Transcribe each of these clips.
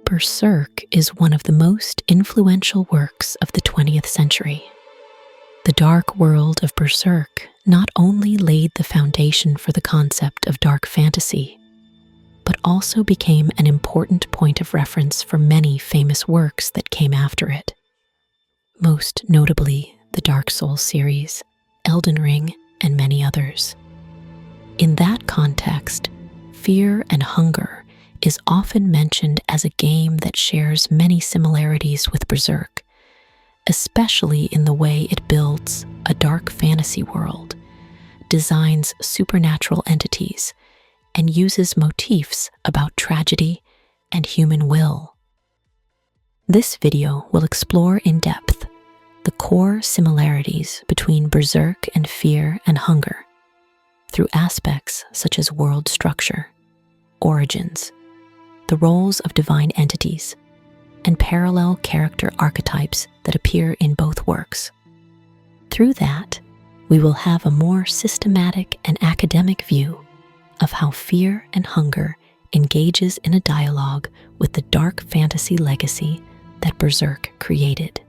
Berserk is one of the most influential works of the 20th century. The dark world of Berserk not only laid the foundation for the concept of dark fantasy, but also became an important point of reference for many famous works that came after it. Most notably, the Dark Souls series, Elden Ring, and many others. In that context, fear and hunger is often mentioned as a game that shares many similarities with Berserk, especially in the way it builds a dark fantasy world, designs supernatural entities, and uses motifs about tragedy and human will. This video will explore in depth the core similarities between Berserk and fear and hunger through aspects such as world structure, origins, the roles of divine entities, and parallel character archetypes that appear in both works. Through that, we will have a more systematic and academic view of how fear and hunger engages in a dialogue with the dark fantasy legacy that Berserk created.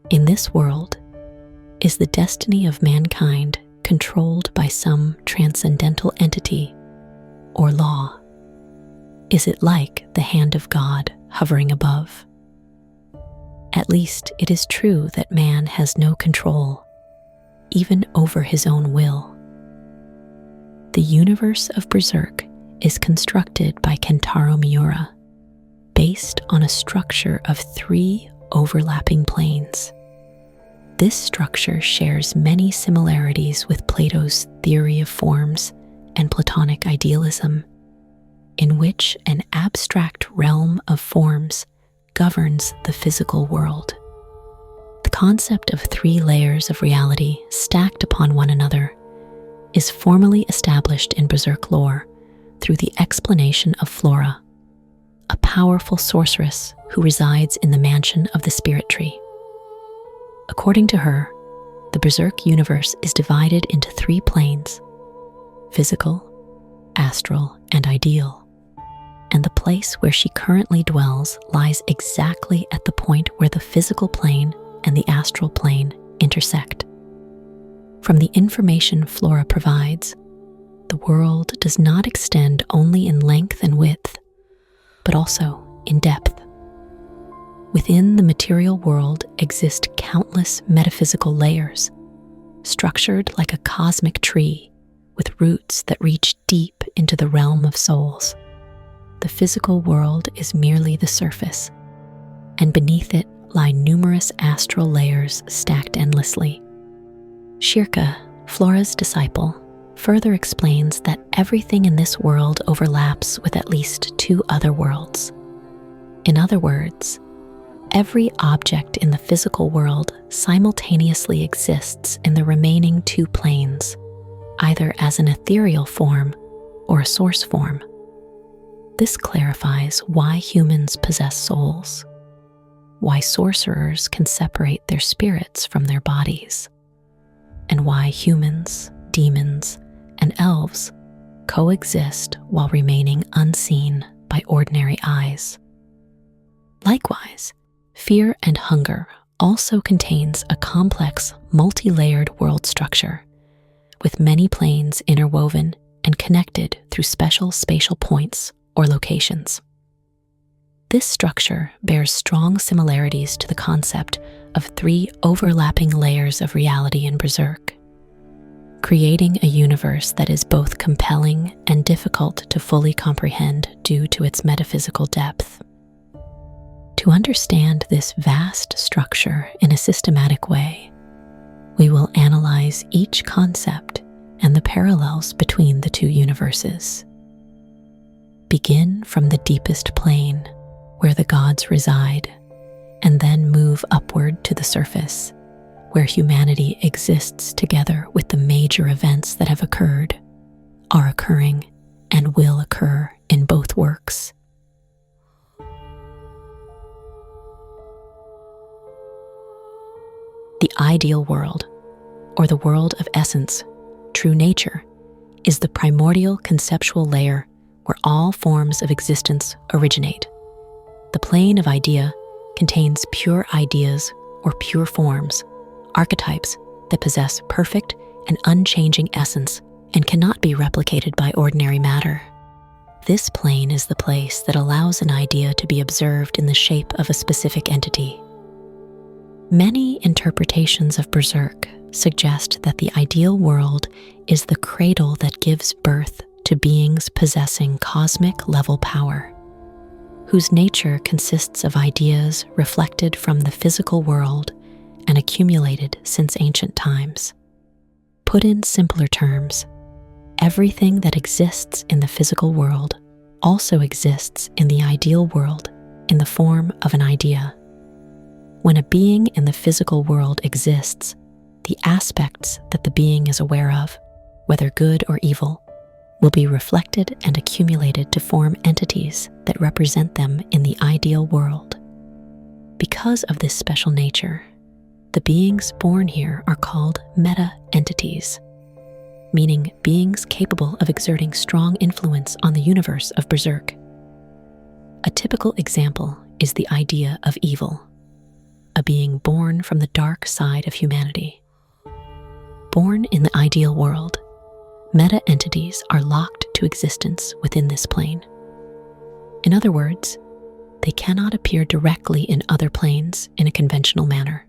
In this world, is the destiny of mankind controlled by some transcendental entity or law? Is it like the hand of God hovering above? At least it is true that man has no control, even over his own will. The universe of Berserk is constructed by Kentaro Miura, based on a structure of 3 overlapping planes. This structure shares many similarities with Plato's theory of forms and Platonic idealism, in which an abstract realm of forms governs the physical world. The concept of 3 layers of reality stacked upon one another is formally established in Berserk lore through the explanation of Flora, a powerful sorceress who resides in the mansion of the Spirit Tree. According to her, the Berserk universe is divided into 3 planes: physical, astral, and ideal. And the place where she currently dwells lies exactly at the point where the physical plane and the astral plane intersect. From the information Flora provides, the world does not extend only in length and width, but also in depth. Within the material world exist countless metaphysical layers, structured like a cosmic tree with roots that reach deep into the realm of souls. The physical world is merely the surface, and beneath it lie numerous astral layers stacked endlessly. Shirka, Flora's disciple, further explains that everything in this world overlaps with at least 2 other worlds. In other words, every object in the physical world simultaneously exists in the remaining 2 planes, either as an ethereal form or a source form. This clarifies why humans possess souls, why sorcerers can separate their spirits from their bodies, and why humans, demons, and elves coexist while remaining unseen by ordinary eyes. Likewise, fear and hunger also contains a complex, multi-layered world structure, with many planes interwoven and connected through special spatial points or locations. This structure bears strong similarities to the concept of 3 overlapping layers of reality in Berserk, creating a universe that is both compelling and difficult to fully comprehend due to its metaphysical depth. To understand this vast structure in a systematic way, we will analyze each concept and the parallels between the 2 universes. Begin from the deepest plane, where the gods reside, and then move upward to the surface, where humanity exists together with the major events that have occurred, are occurring, and will occur in both works. The ideal world, or the world of essence, true nature, is the primordial conceptual layer where all forms of existence originate. The plane of idea contains pure ideas or pure forms, archetypes that possess perfect and unchanging essence and cannot be replicated by ordinary matter. This plane is the place that allows an idea to be observed in the shape of a specific entity. Many interpretations of Berserk suggest that the ideal world is the cradle that gives birth to beings possessing cosmic-level power, whose nature consists of ideas reflected from the physical world and accumulated since ancient times. Put in simpler terms, everything that exists in the physical world also exists in the ideal world in the form of an idea. When a being in the physical world exists, the aspects that the being is aware of, whether good or evil, will be reflected and accumulated to form entities that represent them in the ideal world. Because of this special nature, the beings born here are called meta-entities, meaning beings capable of exerting strong influence on the universe of Berserk. A typical example is the idea of evil, a being born from the dark side of humanity. Born in the ideal world, meta-entities are locked to existence within this plane. In other words, they cannot appear directly in other planes in a conventional manner.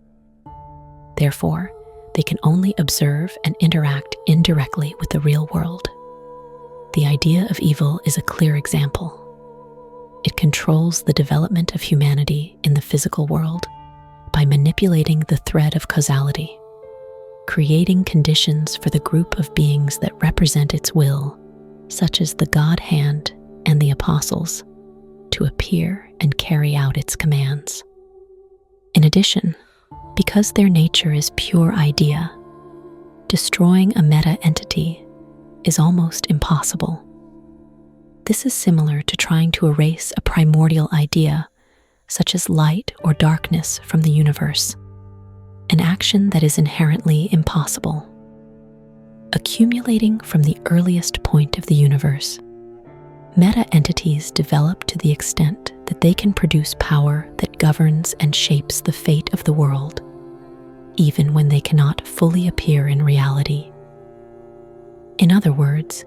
Therefore, they can only observe and interact indirectly with the real world. The idea of evil is a clear example. It controls the development of humanity in the physical world by manipulating the thread of causality, creating conditions for the group of beings that represent its will, such as the God Hand and the Apostles, to appear and carry out its commands. In addition, because their nature is pure idea, destroying a meta-entity is almost impossible. This is similar to trying to erase a primordial idea, such as light or darkness, from the universe, an action that is inherently impossible. Accumulating from the earliest point of the universe, meta-entities develop to the extent that they can produce power that governs and shapes the fate of the world, even when they cannot fully appear in reality. In other words,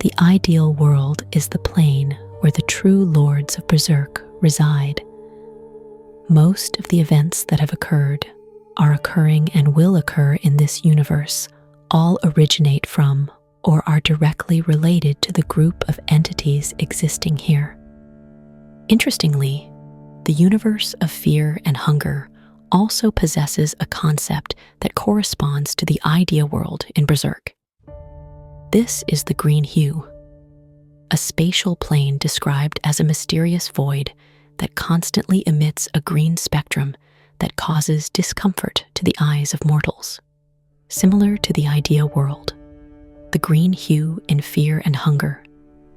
the ideal world is the plane where the true lords of Berserk reside. Most of the events that have occurred, are occurring, and will occur in this universe all originate from or are directly related to the group of entities existing here. Interestingly, the universe of fear and hunger also possesses a concept that corresponds to the idea world in Berserk. This is the green hue, a spatial plane described as a mysterious void that constantly emits a green spectrum that causes discomfort to the eyes of mortals. Similar to the idea world, the green hue in fear and hunger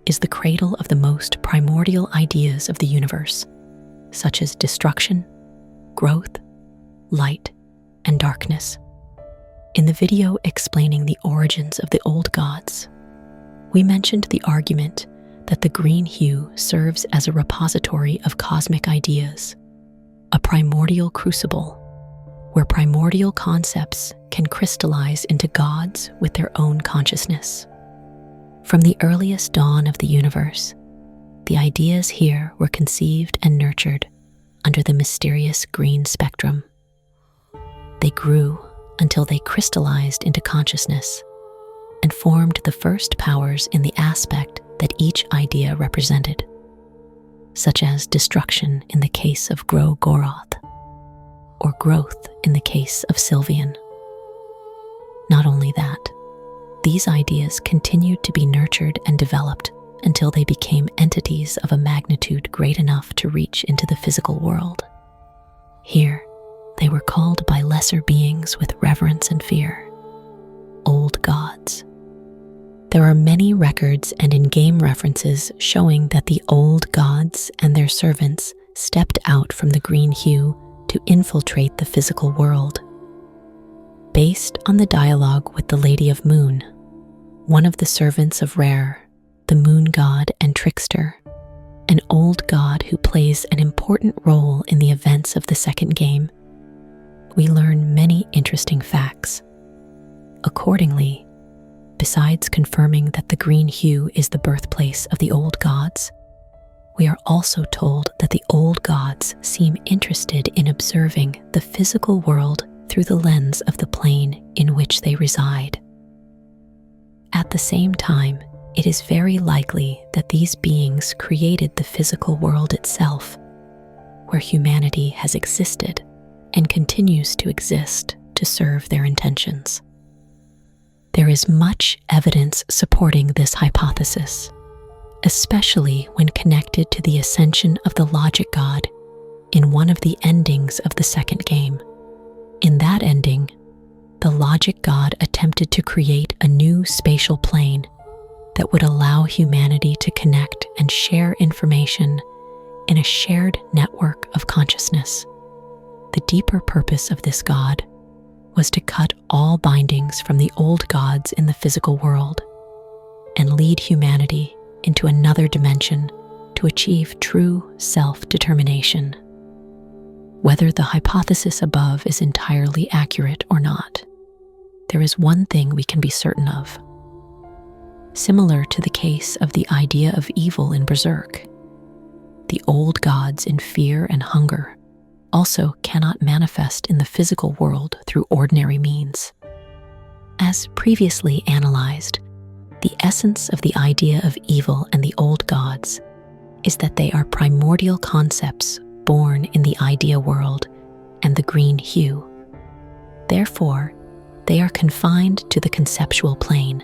is the cradle of the most primordial ideas of the universe, such as destruction, growth, light, and darkness. In the video explaining the origins of the old gods, we mentioned the argument that the green hue serves as a repository of cosmic ideas, a primordial crucible where primordial concepts can crystallize into gods with their own consciousness. From the earliest dawn of the universe, the ideas here were conceived and nurtured under the mysterious green spectrum. They grew until they crystallized into consciousness and formed the first powers in the aspect that each idea represented, such as destruction in the case of Gro-Goroth, or growth in the case of Sylvian. Not only that, these ideas continued to be nurtured and developed until they became entities of a magnitude great enough to reach into the physical world. Here, they were called by lesser beings with reverence and fear, old gods. There are many records and in-game references showing that the old gods and their servants stepped out from the green hue to infiltrate the physical world. based on the dialogue with the Lady of Moon, one of the servants of Rare, the moon god and trickster, an old god who plays an important role in the events of the second game. We learn many interesting facts. Accordingly, besides confirming that the green hue is the birthplace of the old gods, we are also told that the old gods seem interested in observing the physical world through the lens of the plane in which they reside. At the same time, it is very likely that these beings created the physical world itself, where humanity has existed and continues to exist to serve their intentions. There is much evidence supporting this hypothesis, especially when connected to the ascension of the logic god in one of the endings of the second game. In that ending, the logic god attempted to create a new spatial plane that would allow humanity to connect and share information in a shared network of consciousness. The deeper purpose of this god was to cut all bindings from the old gods in the physical world and lead humanity into another dimension to achieve true self-determination. Whether the hypothesis above is entirely accurate or not, there is one thing we can be certain of. Similar to the case of the idea of evil in Berserk, the old gods in fear and hunger also cannot manifest in the physical world through ordinary means. As previously analyzed, the essence of the idea of evil and the old gods is that they are primordial concepts born in the idea world and the green hue. Therefore, they are confined to the conceptual plane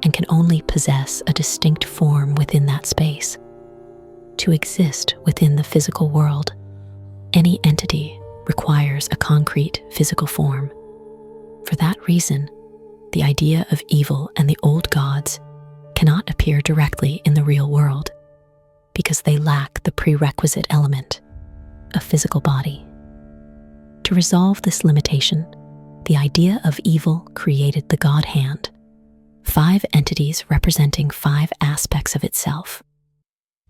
and can only possess a distinct form within that space. To exist within the physical world, any entity requires a concrete physical form. For that reason, the idea of evil and the old gods cannot appear directly in the real world because they lack the prerequisite element, a physical body. To resolve this limitation, the idea of evil created the God Hand, 5 entities representing 5 aspects of itself.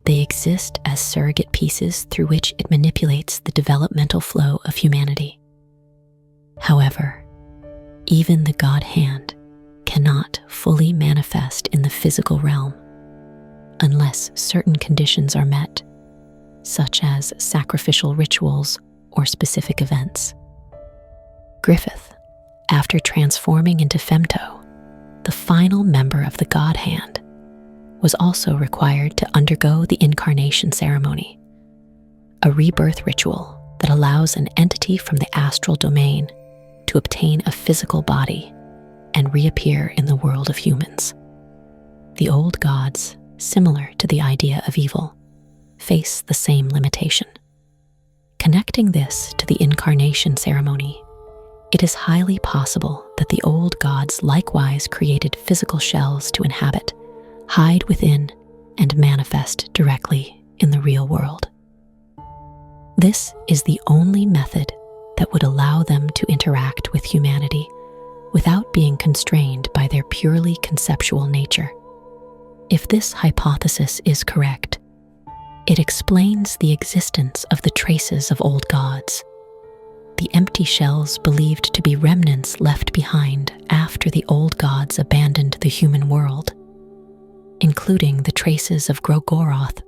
They exist as surrogate pieces through which it manipulates the developmental flow of humanity. However, even the God Hand cannot fully manifest in the physical realm unless certain conditions are met, such as sacrificial rituals or specific events. Griffith, after transforming into Femto, the final member of the God Hand, was also required to undergo the incarnation ceremony, a rebirth ritual that allows an entity from the astral domain to obtain a physical body and reappear in the world of humans. The old gods, similar to the idea of evil, face the same limitation. Connecting this to the incarnation ceremony, it is highly possible that the old gods likewise created physical shells to inhabit, hide within, and manifest directly in the real world. This is the only method that would allow them to interact with humanity without being constrained by their purely conceptual nature. If this hypothesis is correct, it explains the existence of the traces of old gods, the empty shells believed to be remnants left behind after the old gods abandoned the human world, including the traces of Grogoroth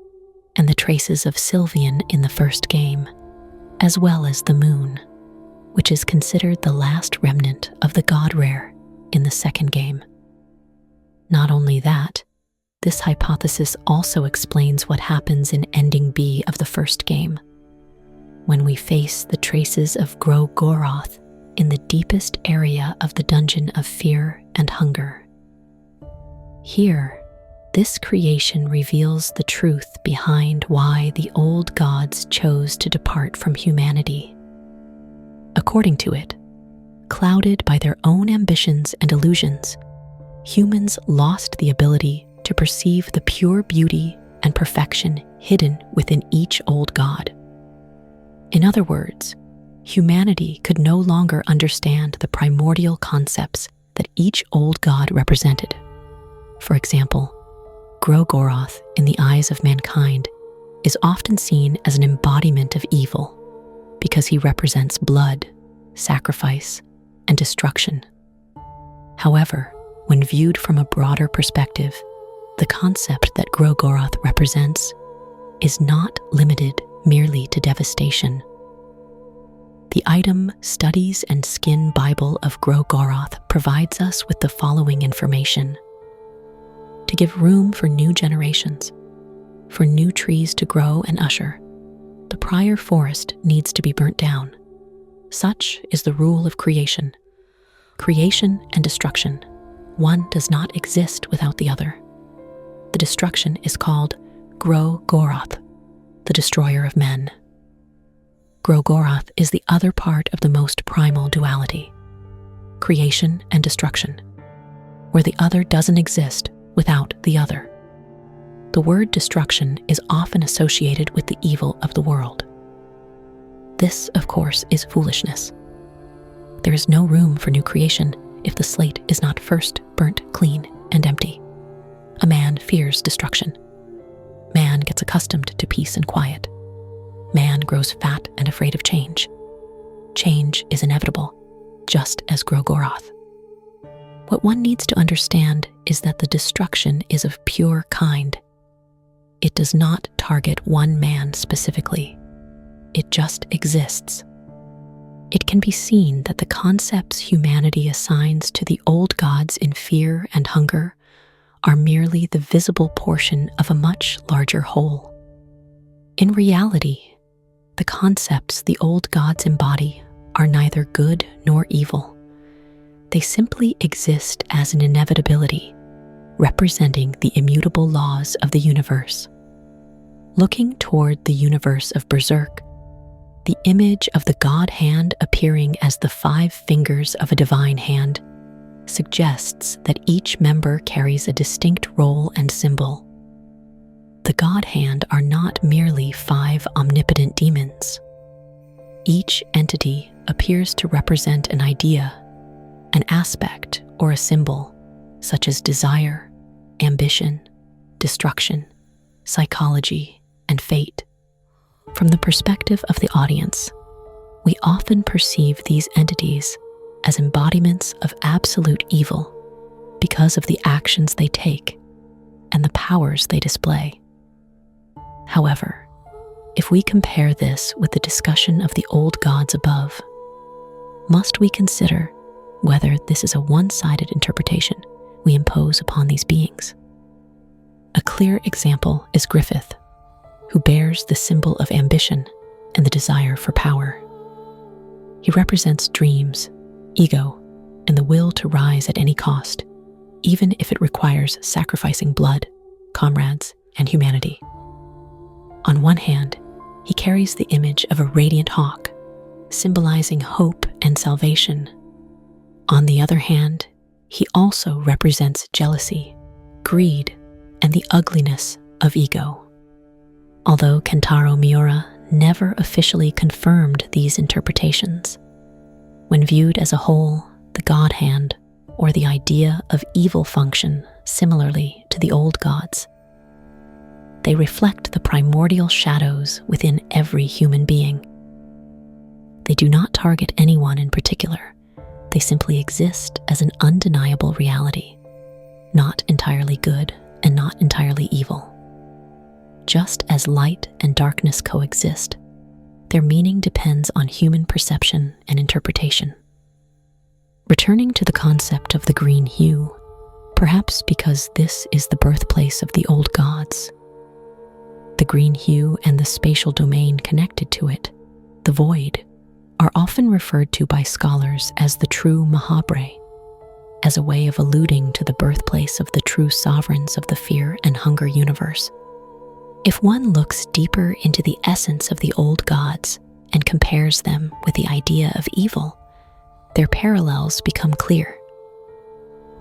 and the traces of Sylvian in the first game, as well as the moon, which is considered the last remnant of the god rare in the second game. Not only that, this hypothesis also explains what happens in Ending B of the first game, when we face the traces of Grogoroth in the deepest area of the Dungeon of Fear and Hunger. Here, this creation reveals the truth behind why the old gods chose to depart from humanity. According to it, clouded by their own ambitions and illusions, humans lost the ability to perceive the pure beauty and perfection hidden within each old god. In other words, humanity could no longer understand the primordial concepts that each old god represented. For example, Grogoroth, in the eyes of mankind, is often seen as an embodiment of evil because he represents blood, sacrifice, and destruction. However, when viewed from a broader perspective, the concept that Grogoroth represents is not limited merely to devastation. The item Studies and Skin Bible of Grogoroth provides us with the following information. To give room for new generations, for new trees to grow and usher, the prior forest needs to be burnt down. Such is the rule of creation. Creation and destruction. One does not exist without the other. The destruction is called Grogoroth, the destroyer of men. Grogoroth is the other part of the most primal duality, creation and destruction, where the other doesn't exist without the other. The word destruction is often associated with the evil of the world. This, of course, is foolishness. There is no room for new creation if the slate is not first burnt clean and empty. A man fears destruction. Man gets accustomed to peace and quiet. Man grows fat and afraid of change. Change is inevitable, just as Grogoroth. What one needs to understand is that the destruction is of pure kind. It does not target one man specifically. It just exists. It can be seen that the concepts humanity assigns to the old gods in fear and hunger are merely the visible portion of a much larger whole. In reality, the concepts the old gods embody are neither good nor evil. They simply exist as an inevitability, representing the immutable laws of the universe. Looking toward the universe of Berserk, the image of the god hand appearing as the 5 fingers of a divine hand suggests that each member carries a distinct role and symbol. The god hand are not merely 5 omnipotent demons. Each entity appears to represent an idea, an aspect, or a symbol, such as desire, ambition, destruction, psychology, and fate. From the perspective of the audience, we often perceive these entities as embodiments of absolute evil because of the actions they take and the powers they display. However, if we compare this with the discussion of the old gods above, must we consider whether this is a one-sided interpretation we impose upon these beings? A clear example is Griffith, who bears the symbol of ambition and the desire for power. He represents dreams, ego, and the will to rise at any cost, even if it requires sacrificing blood, comrades, and humanity. On one hand, he carries the image of a radiant hawk, symbolizing hope and salvation. On the other hand, he also represents jealousy, greed, and the ugliness of ego. Although Kentaro Miura never officially confirmed these interpretations, when viewed as a whole, the god hand, or the idea of evil, function similarly to the old gods. They reflect the primordial shadows within every human being. They do not target anyone in particular. They simply exist as an undeniable reality, not entirely good and not entirely evil. Just as light and darkness coexist, their meaning depends on human perception and interpretation. Returning to the concept of the green hue, perhaps because this is the birthplace of the old gods, the green hue and the spatial domain connected to it, the void, are often referred to by scholars as the true Mahabre, as a way of alluding to the birthplace of the true sovereigns of the fear and hunger universe. If one looks deeper into the essence of the old gods and compares them with the idea of evil, their parallels become clear.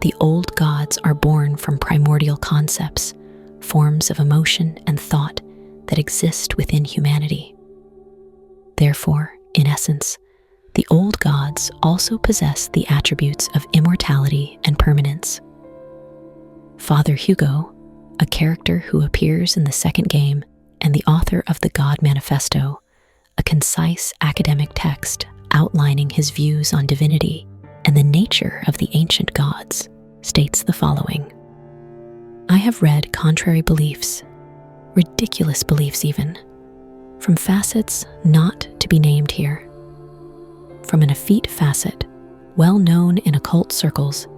The old gods are born from primordial concepts, forms of emotion and thought that exist within humanity. Therefore, in essence, The old gods also possess the attributes of immortality and permanence. Father Hugo, a character who appears in the second game and the author of the God Manifesto, a concise academic text outlining his views on divinity and the nature of the ancient gods, states the following: I have read contrary beliefs, ridiculous beliefs even, from facets not to be named here. From an effete facet, well known in occult circles,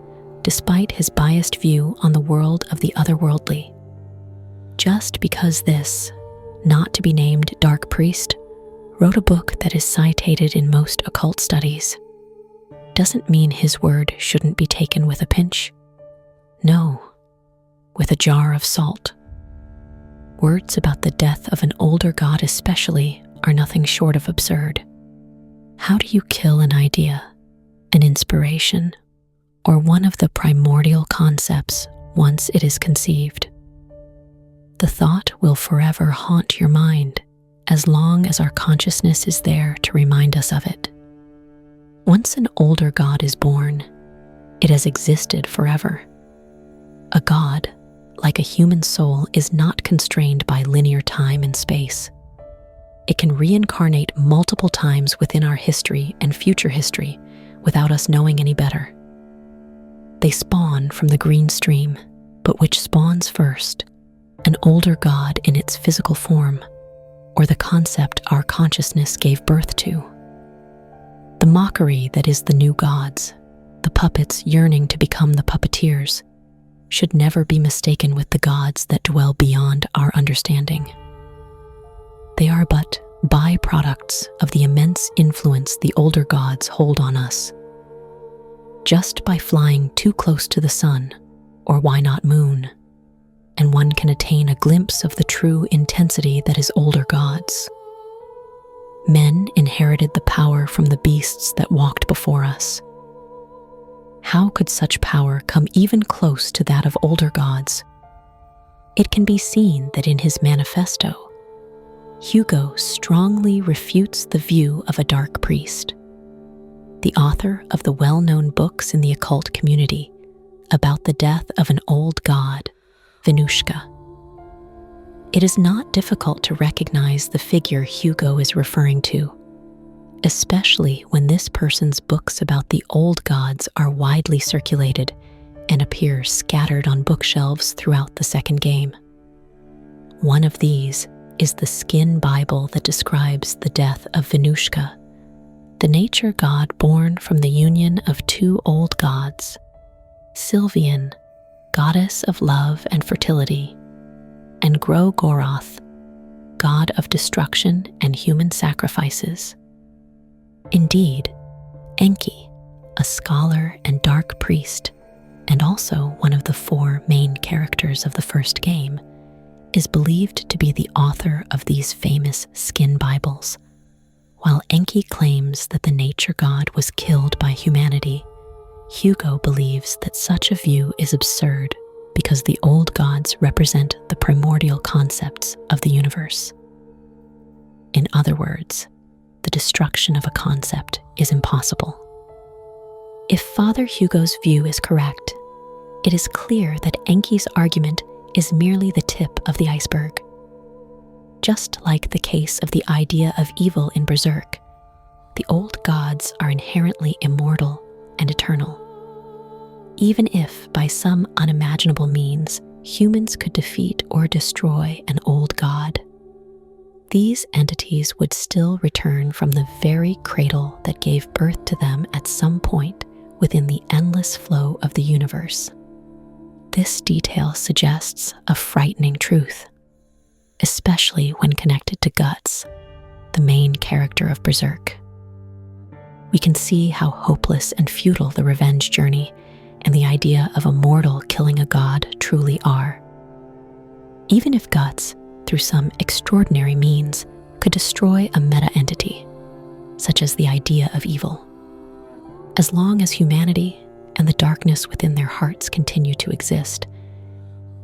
despite his biased view on the world of the otherworldly. Just because this, not to be named dark priest, wrote a book that is cited in most occult studies, doesn't mean his word shouldn't be taken with a pinch. No, with a jar of salt. Words about the death of an older god especially are nothing short of absurd. How do you kill an idea, an inspiration, or one of the primordial concepts once it is conceived? The thought will forever haunt your mind as long as our consciousness is there to remind us of it. Once an older god is born, it has existed forever. A god, like a human soul, is not constrained by linear time and space. It can reincarnate multiple times within our history and future history without us knowing any better. They spawn from the green stream, but which spawns first? An older god in its physical form, or the concept our consciousness gave birth to? The mockery that is the new gods, the puppets yearning to become the puppeteers, should never be mistaken with the gods that dwell beyond our understanding. They are but byproducts of the immense influence the older gods hold on us. Just by flying too close to the sun, or why not moon, and one can attain a glimpse of the true intensity that is older gods. Men inherited the power from the beasts that walked before us. How could such power come even close to that of older gods? It can be seen that in his manifesto, Hugo strongly refutes the view of a dark priest, the author of the well-known books in the occult community about the death of an old god, Venushka. It is not difficult to recognize the figure Hugo is referring to, especially when this person's books about the old gods are widely circulated and appear scattered on bookshelves throughout the second game. One of these is the skin Bible that describes the death of Venushka, the nature god born from the union of two old gods, Sylvian, goddess of love and fertility, and Gro-Goroth, god of destruction and human sacrifices. Indeed, Enki, a scholar and dark priest, and also one of the four main characters of the first game, is believed to be the author of these famous skin Bibles. While Enki claims that the nature god was killed by humanity, Hugo believes that such a view is absurd because the old gods represent the primordial concepts of the universe. In other words, the destruction of a concept is impossible. If Father Hugo's view is correct, it is clear that Enki's argument is merely the tip of the iceberg. Just like the case of the idea of evil in Berserk, the old gods are inherently immortal and eternal. Even if, by some unimaginable means, humans could defeat or destroy an old god, these entities would still return from the very cradle that gave birth to them at some point within the endless flow of the universe. This detail suggests a frightening truth, especially when connected to Guts, the main character of Berserk. We can see how hopeless and futile the revenge journey and the idea of a mortal killing a god truly are. Even if Guts, through some extraordinary means, could destroy a meta-entity, such as the idea of evil, as long as humanity and the darkness within their hearts continue to exist,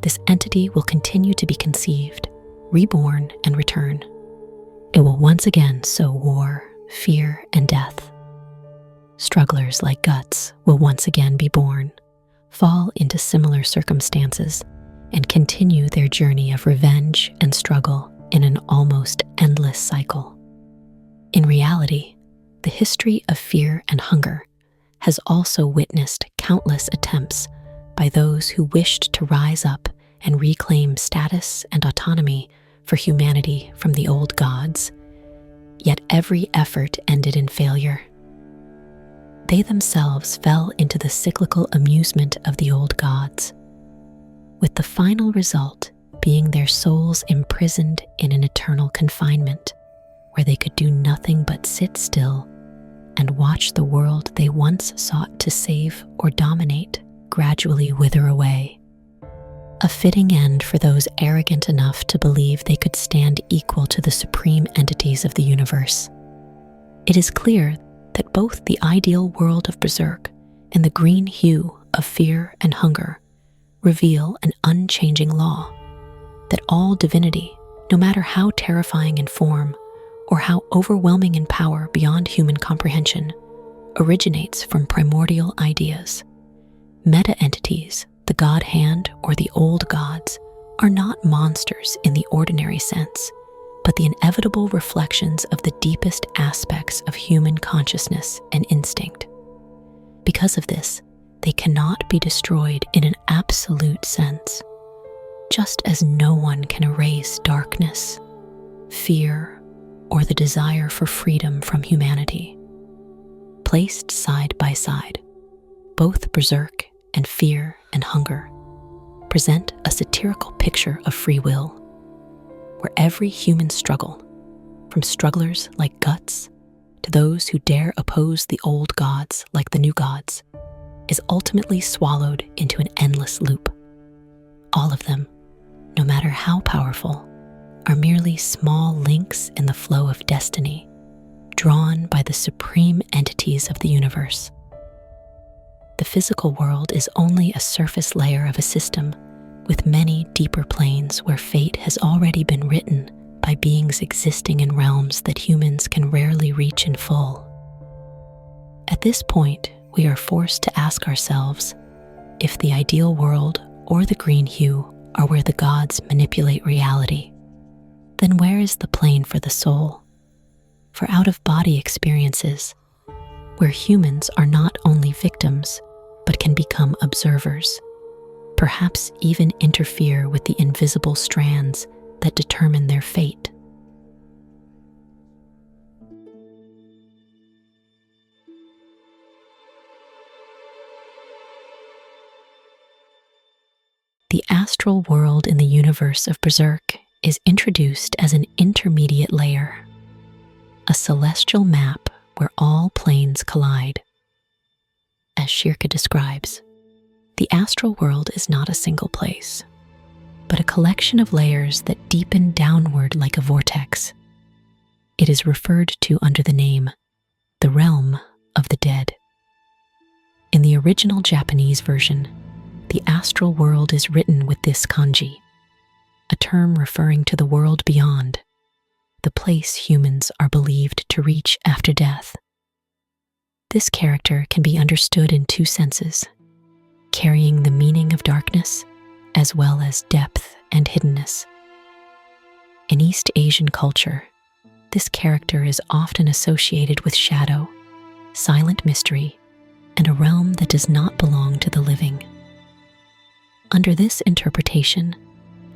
this entity will continue to be conceived, reborn, and return. It will once again sow war, fear, and death, strugglers like Guts will once again be born, fall into similar circumstances, and continue their journey of revenge and struggle in an almost endless cycle. In reality, the history of fear and hunger has also witnessed countless attempts by those who wished to rise up and reclaim status and autonomy for humanity from the old gods, yet every effort ended in failure. They themselves fell into the cyclical amusement of the old gods, with the final result being their souls imprisoned in an eternal confinement, where they could do nothing but sit still and watch the world they once sought to save or dominate gradually wither away. A fitting end for those arrogant enough to believe they could stand equal to the supreme entities of the universe. It is clear that both the ideal world of Berserk and the green hue of fear and hunger reveal an unchanging law, that all divinity, no matter how terrifying in form or how overwhelming in power beyond human comprehension, originates from primordial ideas. Meta-entities, the God Hand or the old gods, are not monsters in the ordinary sense, but the inevitable reflections of the deepest aspects of human consciousness and instinct. Because of this, they cannot be destroyed in an absolute sense, just as no one can erase darkness, fear, or the desire for freedom from humanity. Placed side by side, both Berserk and fear and hunger present a satirical picture of free will, where every human struggle, from strugglers like Guts to those who dare oppose the old gods like the new gods, is ultimately swallowed into an endless loop. All of them, no matter how powerful, are merely small links in the flow of destiny, drawn by the supreme entities of the universe. The physical world is only a surface layer of a system with many deeper planes where fate has already been written by beings existing in realms that humans can rarely reach in full. At this point, we are forced to ask ourselves if the ideal world or the green hue are where the gods manipulate reality. Then where is the plane for the soul, for out-of-body experiences, where humans are not only victims, but can become observers, perhaps even interfere with the invisible strands that determine their fate? The astral world in the universe of Berserk is introduced as an intermediate layer, a celestial map where all planes collide. As Shirka describes, the astral world is not a single place, but a collection of layers that deepen downward like a vortex. It is referred to under the name, the realm of the dead. In the original Japanese version, the astral world is written with this kanji, a term referring to the world beyond, the place humans are believed to reach after death. This character can be understood in two senses, carrying the meaning of darkness as well as depth and hiddenness. In East Asian culture, this character is often associated with shadow, silent mystery, and a realm that does not belong to the living. Under this interpretation,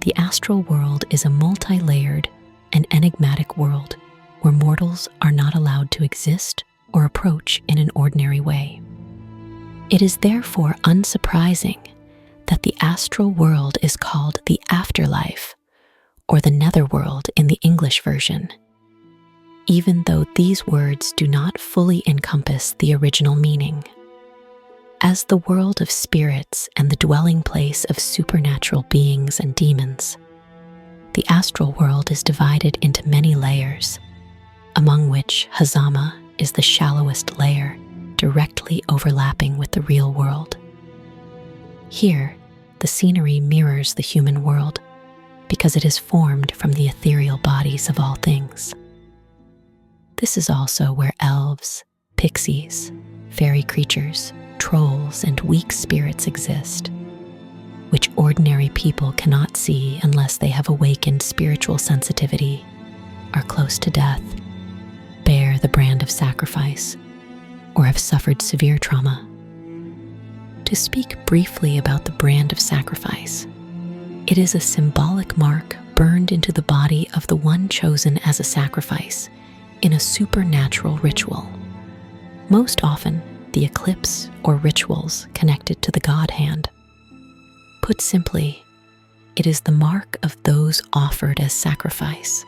the astral world is a multi-layered and enigmatic world where mortals are not allowed to exist or approach in an ordinary way. It is therefore unsurprising that the astral world is called the afterlife, or the netherworld in the English version, even though these words do not fully encompass the original meaning. As the world of spirits and the dwelling place of supernatural beings and demons, the astral world is divided into many layers, among which Hazama is the shallowest layer, directly overlapping with the real world. Here, the scenery mirrors the human world because it is formed from the ethereal bodies of all things. This is also where elves, pixies, fairy creatures, trolls, and weak spirits exist, which ordinary people cannot see unless they have awakened spiritual sensitivity, are close to death, bear the brand of sacrifice, or have suffered severe trauma. To speak briefly about the brand of sacrifice, it is a symbolic mark burned into the body of the one chosen as a sacrifice in a supernatural ritual. Most often, the eclipse or rituals connected to the God hand. Put simply, it is the mark of those offered as sacrifice,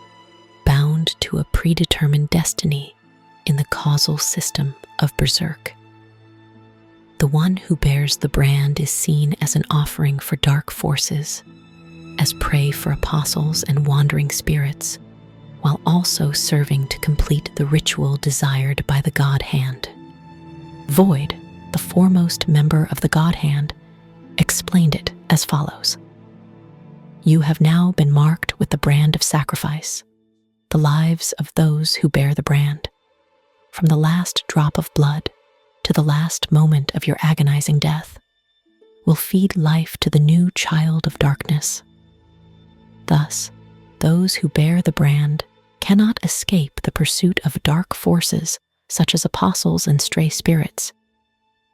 bound to a predetermined destiny in the causal system of Berserk. The one who bears the brand is seen as an offering for dark forces, as prey for apostles and wandering spirits, while also serving to complete the ritual desired by the God hand. Void, the foremost member of the God hand, explained it as follows. You have now been marked with the brand of sacrifice. The lives of those who bear the brand, from the last drop of blood to the last moment of your agonizing death, will feed life to the new child of darkness. Thus, those who bear the brand cannot escape the pursuit of dark forces such as apostles and stray spirits,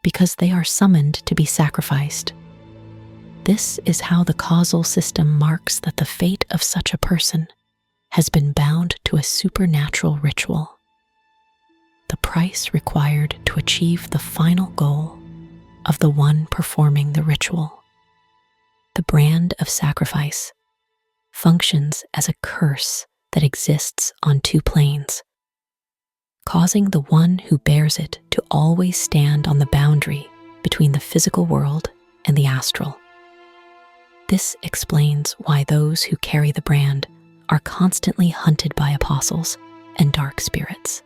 because they are summoned to be sacrificed. This is how the causal system marks that the fate of such a person has been bound to a supernatural ritual. The price required to achieve the final goal of the one performing the ritual. The brand of sacrifice functions as a curse that exists on two planes, causing the one who bears it to always stand on the boundary between the physical world and the astral. This explains why those who carry the brand are constantly hunted by apostles and dark spirits,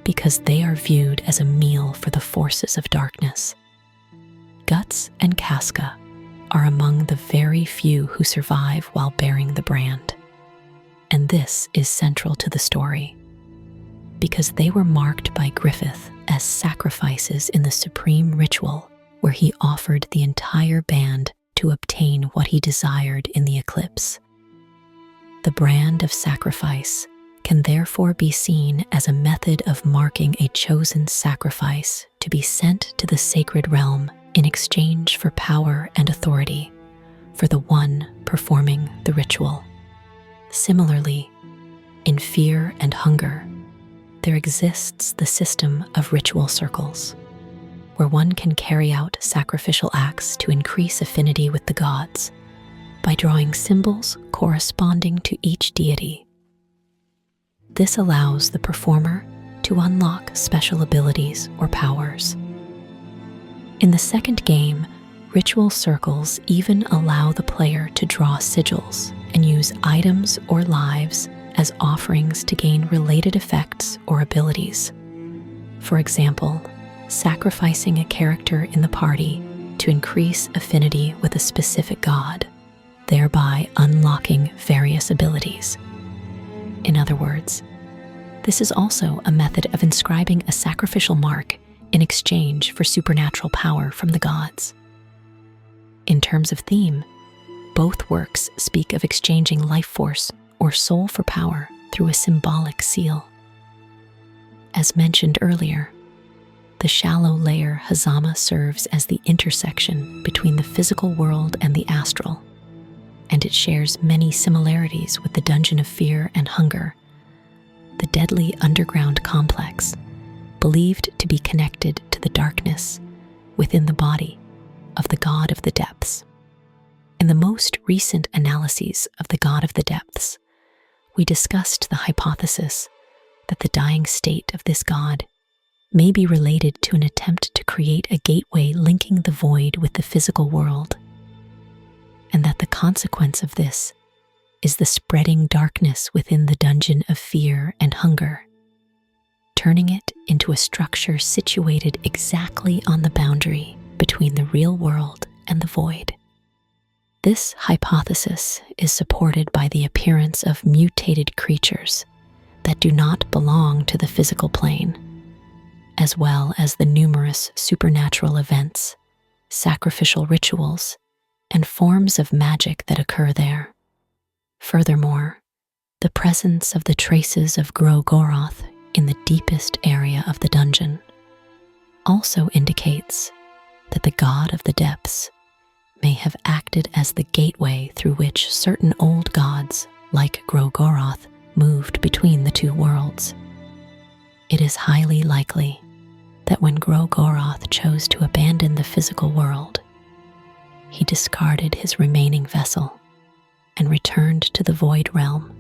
because they are viewed as a meal for the forces of darkness. Guts and Casca are among the very few who survive while bearing the brand, and this is central to the story, because they were marked by Griffith as sacrifices in the supreme ritual where he offered the entire band to obtain what he desired in the eclipse. The brand of sacrifice can therefore be seen as a method of marking a chosen sacrifice to be sent to the sacred realm in exchange for power and authority for the one performing the ritual. Similarly, in fear and hunger, there exists the system of ritual circles, where one can carry out sacrificial acts to increase affinity with the gods by drawing symbols corresponding to each deity. This allows the performer to unlock special abilities or powers. In the second game, ritual circles even allow the player to draw sigils and use items or lives as offerings to gain related effects or abilities. For example, sacrificing a character in the party to increase affinity with a specific god, thereby unlocking various abilities. In other words, this is also a method of inscribing a sacrificial mark in exchange for supernatural power from the gods. In terms of theme, both works speak of exchanging life force or soul for power through a symbolic seal. As mentioned earlier, the shallow layer Hazama serves as the intersection between the physical world and the astral, and it shares many similarities with the Dungeon of Fear and Hunger, the deadly underground complex believed to be connected to the darkness within the body of the God of the Depths. In the most recent analyses of the God of the Depths, we discussed the hypothesis that the dying state of this god may be related to an attempt to create a gateway linking the void with the physical world, and that the consequence of this is the spreading darkness within the Dungeon of Fear and Hunger, turning it into a structure situated exactly on the boundary between the real world and the void. This hypothesis is supported by the appearance of mutated creatures that do not belong to the physical plane, as well as the numerous supernatural events, sacrificial rituals, and forms of magic that occur there. Furthermore, the presence of the traces of Grogoroth in the deepest area of the dungeon also indicates that the god of the depths may have acted as the gateway through which certain old gods, like Grogoroth, moved between the two worlds. It is highly likely that when Grogoroth chose to abandon the physical world, he discarded his remaining vessel and returned to the void realm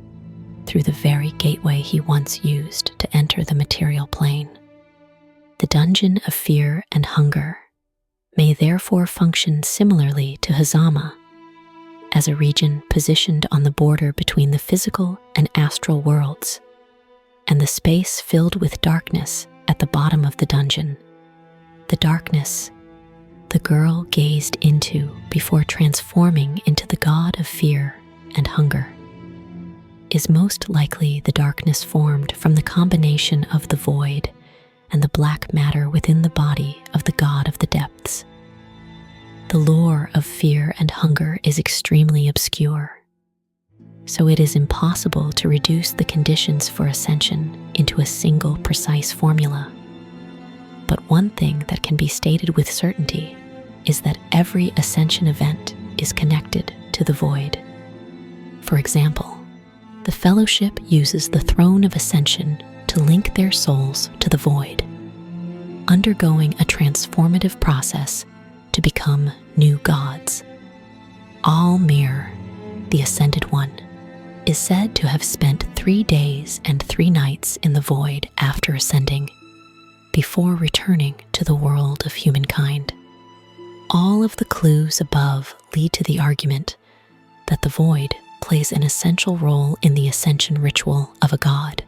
through the very gateway he once used to enter the material plane. The dungeon of fear and hunger may therefore function similarly to Hazama, as a region positioned on the border between the physical and astral worlds, and the space filled with darkness at the bottom of the dungeon. The darkness the girl gazed into before transforming into the god of fear and hunger is most likely the darkness formed from the combination of the void and the black matter within the body of the god of the depths. The lore of fear and hunger is extremely obscure, so it is impossible to reduce the conditions for ascension into a single precise formula. But one thing that can be stated with certainty is that every ascension event is connected to the void. For example, the Fellowship uses the Throne of Ascension to link their souls to the void, undergoing a transformative process to become new gods. Almir, the Ascended One, is said to have spent 3 days and 3 nights in the void after ascending, before returning to the world of humankind. All of the clues above lead to the argument that the void plays an essential role in the ascension ritual of a god,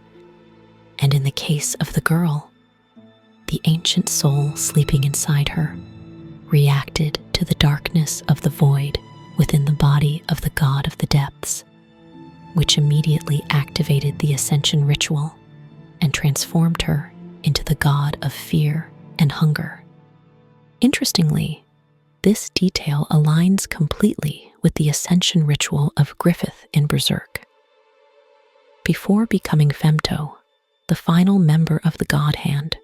and in the case of the girl, the ancient soul sleeping inside her reacted to the darkness of the void within the body of the god of the depths, which immediately activated the ascension ritual and transformed her into the god of fear and hunger. Interestingly, this detail aligns completely with the ascension ritual of Griffith in Berserk. Before becoming Femto, the final member of the God Hand,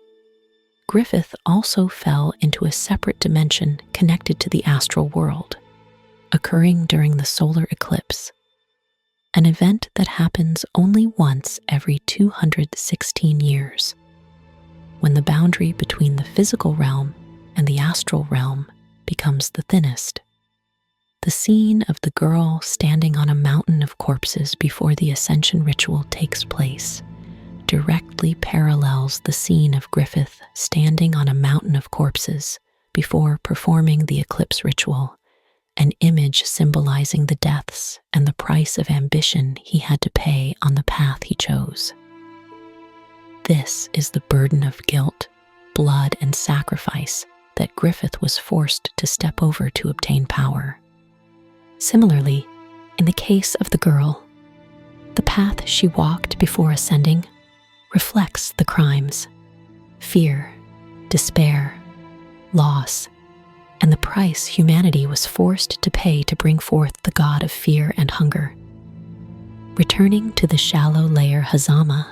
Griffith also fell into a separate dimension connected to the astral world, occurring during the solar eclipse, an event that happens only once every 216 years, when the boundary between the physical realm and the astral realm becomes the thinnest. The scene of the girl standing on a mountain of corpses before the ascension ritual takes place directly parallels the scene of Griffith standing on a mountain of corpses before performing the eclipse ritual, an image symbolizing the deaths and the price of ambition he had to pay on the path he chose. This is the burden of guilt, blood, and sacrifice that Griffith was forced to step over to obtain power. Similarly, in the case of the girl, the path she walked before ascending reflects the crimes, fear, despair, loss, and the price humanity was forced to pay to bring forth the god of fear and hunger. Returning to the shallow layer Hazama,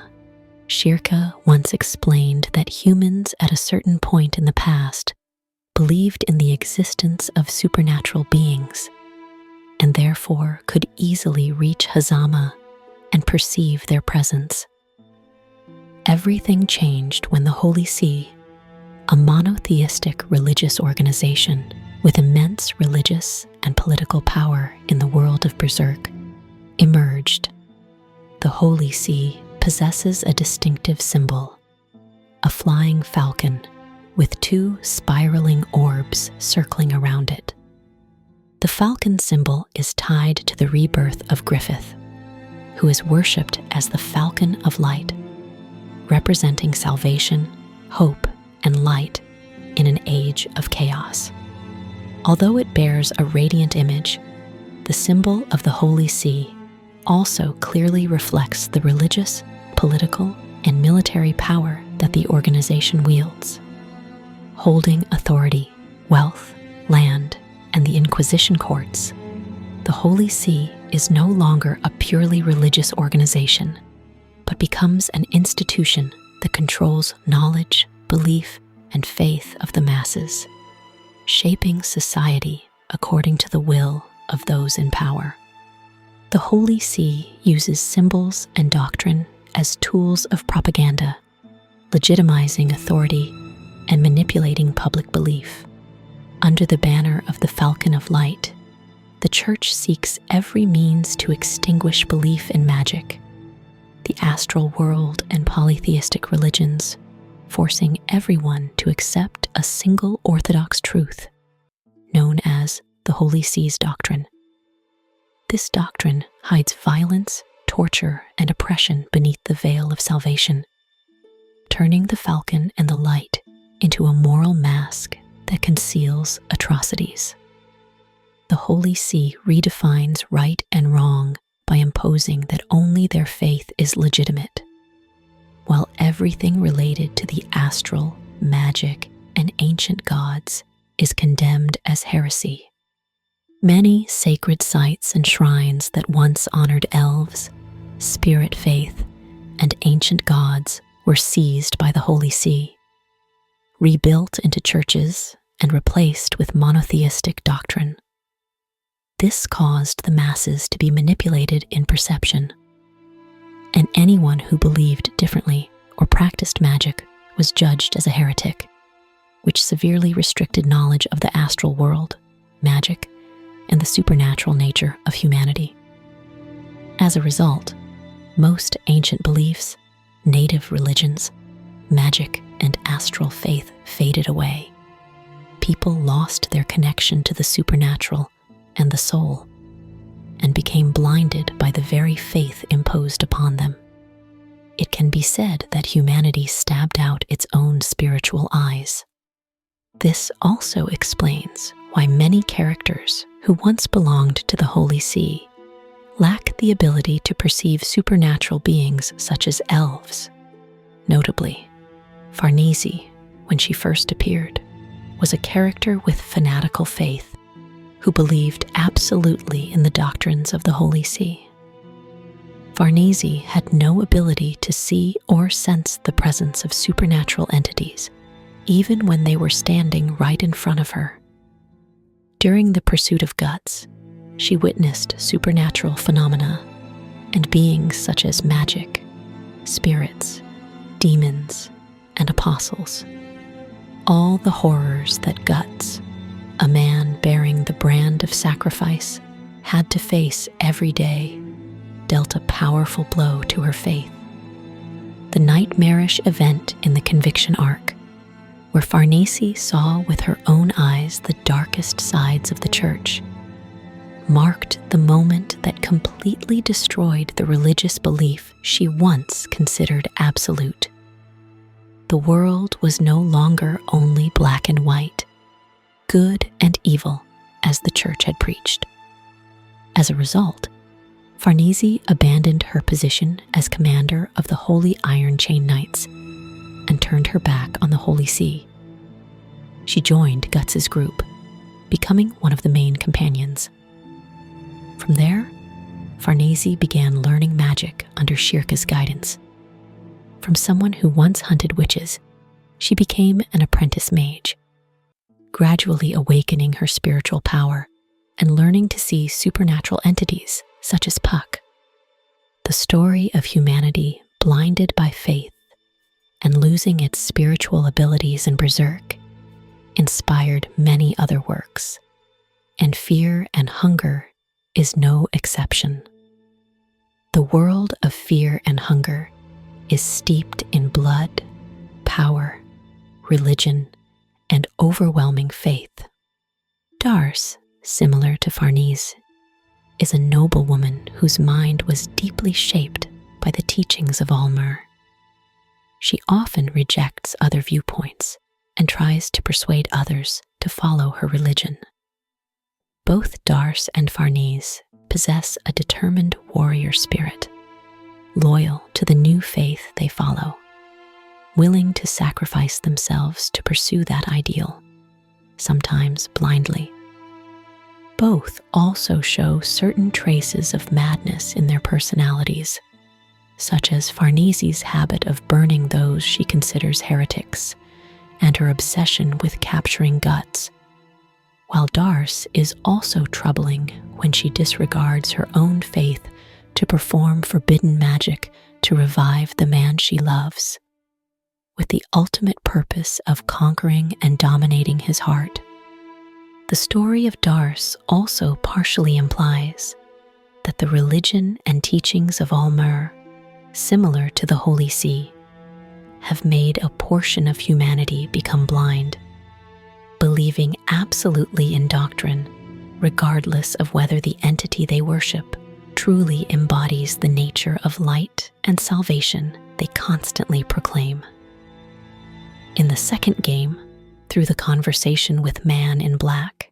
Shirka once explained that humans at a certain point in the past believed in the existence of supernatural beings, and therefore could easily reach Hazama and perceive their presence. Everything changed when the Holy See, a monotheistic religious organization with immense religious and political power in the world of Berserk, emerged. The Holy See possesses a distinctive symbol, a flying falcon with 2 spiraling orbs circling around it. The falcon symbol is tied to the rebirth of Griffith, who is worshipped as the Falcon of Light, representing salvation, hope, and light in an age of chaos. Although it bears a radiant image, the symbol of the Holy See also clearly reflects the religious, political, and military power that the organization wields. Holding authority, wealth, land, and the Inquisition courts, the Holy See is no longer a purely religious organization, but becomes an institution that controls knowledge, belief, and faith of the masses, shaping society according to the will of those in power. The Holy See uses symbols and doctrine as tools of propaganda, legitimizing authority and manipulating public belief. Under the banner of the Falcon of Light, the Church seeks every means to extinguish belief in magic, the astral world, and polytheistic religions, forcing everyone to accept a single orthodox truth, known as the Holy See's doctrine. This doctrine hides violence, torture, and oppression beneath the veil of salvation, turning the falcon and the light into a moral mask that conceals atrocities. The Holy See redefines right and wrong by imposing that only their faith is legitimate, while everything related to the astral, magic, and ancient gods is condemned as heresy. Many sacred sites and shrines that once honored elves, spirit faith, and ancient gods were seized by the Holy See, rebuilt into churches, and replaced with monotheistic doctrine. This caused the masses to be manipulated in perception, and anyone who believed differently or practiced magic was judged as a heretic, which severely restricted knowledge of the astral world, magic, and the supernatural nature of humanity. As a result, most ancient beliefs, native religions, magic, and astral faith faded away. People lost their connection to the supernatural and the soul, and became blinded by the very faith imposed upon them. It can be said that humanity stabbed out its own spiritual eyes. This also explains why many characters who once belonged to the Holy See lack the ability to perceive supernatural beings such as elves. Notably, Farnese, when she first appeared, was a character with fanatical faith who believed absolutely in the doctrines of the Holy See. Farnese had no ability to see or sense the presence of supernatural entities, even when they were standing right in front of her. During the pursuit of guts, she witnessed supernatural phenomena and beings such as magic, spirits, demons, and apostles. All the horrors that Guts, a man bearing the brand of sacrifice, had to face every day, dealt a powerful blow to her faith. The nightmarish event in the Conviction Arc, where Farnese saw with her own eyes the darkest sides of the Church, marked the moment that completely destroyed the religious belief she once considered absolute. The world was no longer only black and white, good and evil, as the Church had preached. As a result, Farnese abandoned her position as commander of the Holy Iron Chain Knights and turned her back on the Holy See. She joined Guts's group, becoming one of the main companions. From there, Farnese began learning magic under Shirka's guidance. From someone who once hunted witches, she became an apprentice mage, gradually awakening her spiritual power and learning to see supernatural entities such as Puck. The story of humanity blinded by faith and losing its spiritual abilities in Berserk inspired many other works, and Fear and Hunger is no exception. The world of Fear and Hunger is steeped in blood, power, religion, and overwhelming faith. Darce, similar to Farnese, is a noblewoman whose mind was deeply shaped by the teachings of Almer. She often rejects other viewpoints and tries to persuade others to follow her religion. Both Darce and Farnese possess a determined warrior spirit, loyal to the new faith they follow. willing to sacrifice themselves to pursue that ideal, sometimes blindly. Both also show certain traces of madness in their personalities, such as Farnese's habit of burning those she considers heretics and her obsession with capturing guts, while Darce is also troubling when she disregards her own faith to perform forbidden magic to revive the man she loves, with the ultimate purpose of conquering and dominating his heart. The story of Darce also partially implies that the religion and teachings of Almer, similar to the Holy See, have made a portion of humanity become blind, believing absolutely in doctrine, regardless of whether the entity they worship truly embodies the nature of light and salvation they constantly proclaim. In the second game, through the conversation with Man in Black,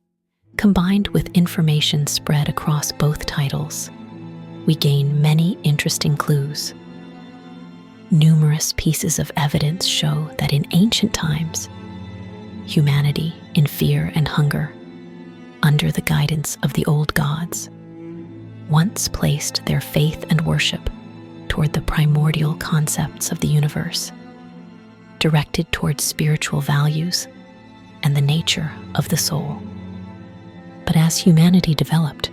combined with information spread across both titles, we gain many interesting clues. Numerous pieces of evidence show that in ancient times, humanity, in fear and hunger, under the guidance of the old gods, once placed their faith and worship toward the primordial concepts of the universe, directed towards spiritual values and the nature of the soul. But as humanity developed,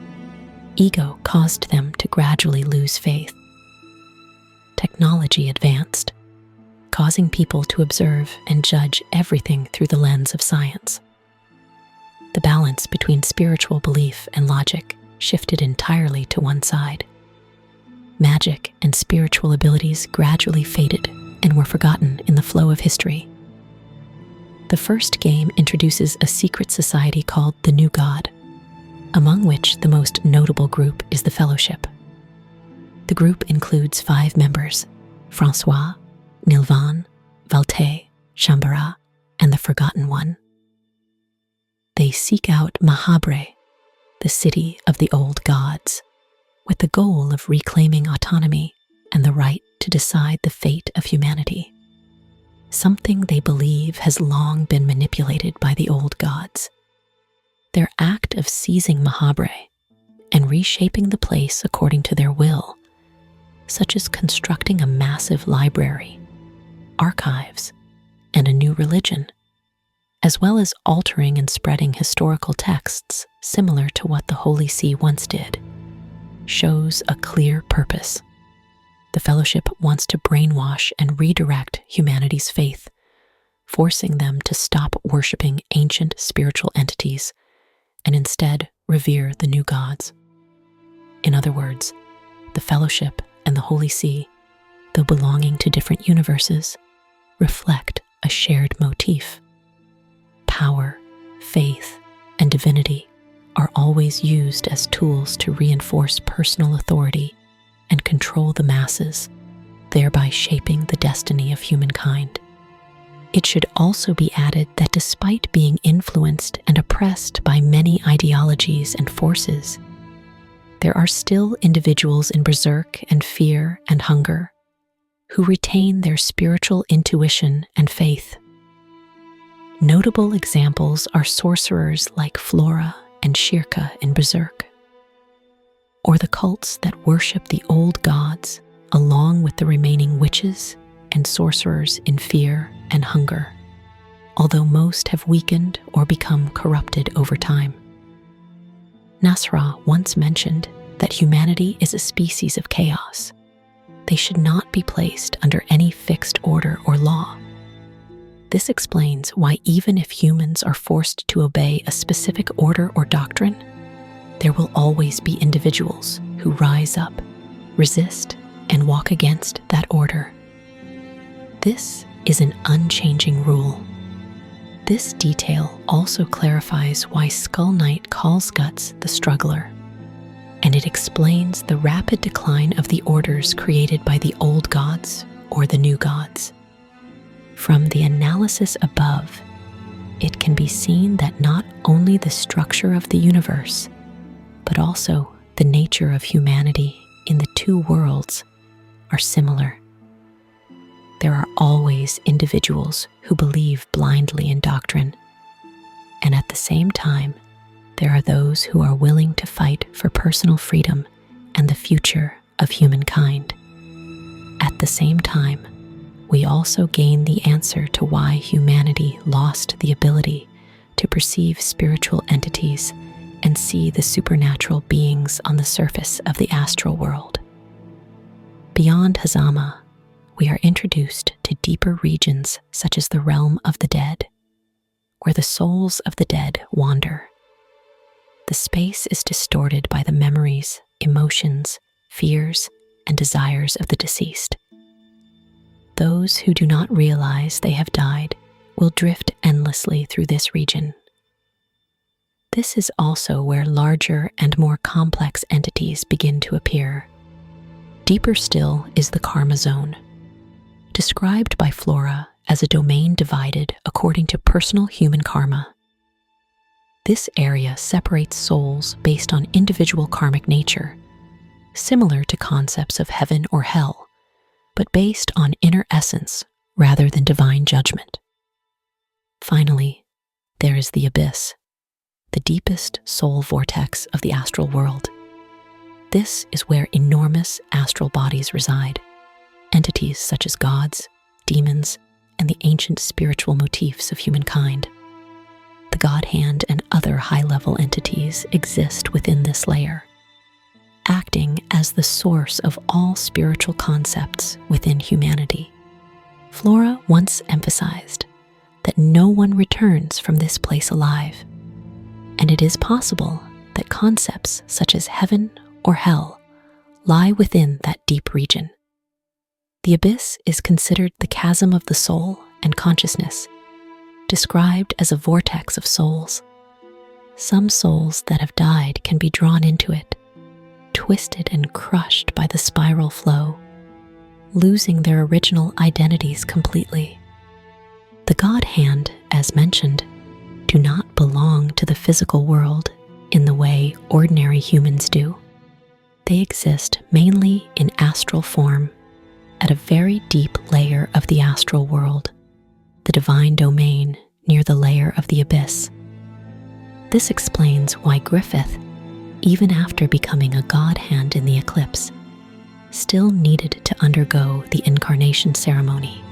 ego caused them to gradually lose faith. Technology advanced, causing people to observe and judge everything through the lens of science. The balance between spiritual belief and logic shifted entirely to one side. Magic and spiritual abilities gradually faded and were forgotten in the flow of history. The first game introduces a secret society called the New God, among which the most notable group is the Fellowship. The group includes 5 members: Francois, Nilvan, Valté, Chambara, and the Forgotten One. They seek out Mahabre, the city of the old gods, with the goal of reclaiming autonomy and the right to decide the fate of humanity, something they believe has long been manipulated by the old gods. Their act of seizing Mahabre and reshaping the place according to their will, such as constructing a massive library, archives, and a new religion, as well as altering and spreading historical texts similar to what the Holy See once did, shows a clear purpose. The Fellowship wants to brainwash and redirect humanity's faith, forcing them to stop worshiping ancient spiritual entities and instead revere the new gods. In other words, the Fellowship and the Holy See, though belonging to different universes, reflect a shared motif. Power, faith, and divinity are always used as tools to reinforce personal authority and control the masses, thereby shaping the destiny of humankind. It should also be added that despite being influenced and oppressed by many ideologies and forces, there are still individuals in Berserk and Fear and Hunger who retain their spiritual intuition and faith. Notable examples are sorcerers like Flora and Shirka in Berserk, or the cults that worship the old gods along with the remaining witches and sorcerers in Fear and Hunger, although most have weakened or become corrupted over time. Nasra once mentioned that humanity is a species of chaos. They should not be placed under any fixed order or law. This explains why even if humans are forced to obey a specific order or doctrine, there will always be individuals who rise up, resist, and walk against that order. This is an unchanging rule. This detail also clarifies why Skull Knight calls Guts the struggler, and it explains the rapid decline of the orders created by the old gods or the new gods. From the analysis above, it can be seen that not only the structure of the universe, but also the nature of humanity in the two worlds are similar. there are always individuals who believe blindly in doctrine, and at the same time, there are those who are willing to fight for personal freedom and the future of humankind. At the same time, we also gain the answer to why humanity lost the ability to perceive spiritual entities and see the supernatural beings on the surface of the astral world. Beyond Hazama, we are introduced to deeper regions such as the realm of the dead, where the souls of the dead wander. The space is distorted by the memories, emotions, fears, and desires of the deceased. Those who do not realize they have died will drift endlessly through this region. This is also where larger and more complex entities begin to appear. Deeper still is the karma zone, described by Flora as a domain divided according to personal human karma. This area separates souls based on individual karmic nature, similar to concepts of heaven or hell, but based on inner essence rather than divine judgment. Finally, there is the abyss, the deepest soul vortex of the astral world. This is where enormous astral bodies reside, entities such as gods, demons, and the ancient spiritual motifs of humankind. The God Hand and other high-level entities exist within this layer, acting as the source of all spiritual concepts within humanity. Flora once emphasized that no one returns from this place alive, and it is possible that concepts such as heaven or hell lie within that deep region. The abyss is considered the chasm of the soul and consciousness, described as a vortex of souls. Some souls that have died can be drawn into it, twisted and crushed by the spiral flow, losing their original identities completely. The God Hand, as mentioned, do not belong to the physical world in the way ordinary humans do. They exist mainly in astral form at a very deep layer of the astral world, the divine domain near the layer of the abyss. This explains why Griffith, even after becoming a God Hand in the eclipse, still needed to undergo the incarnation ceremony,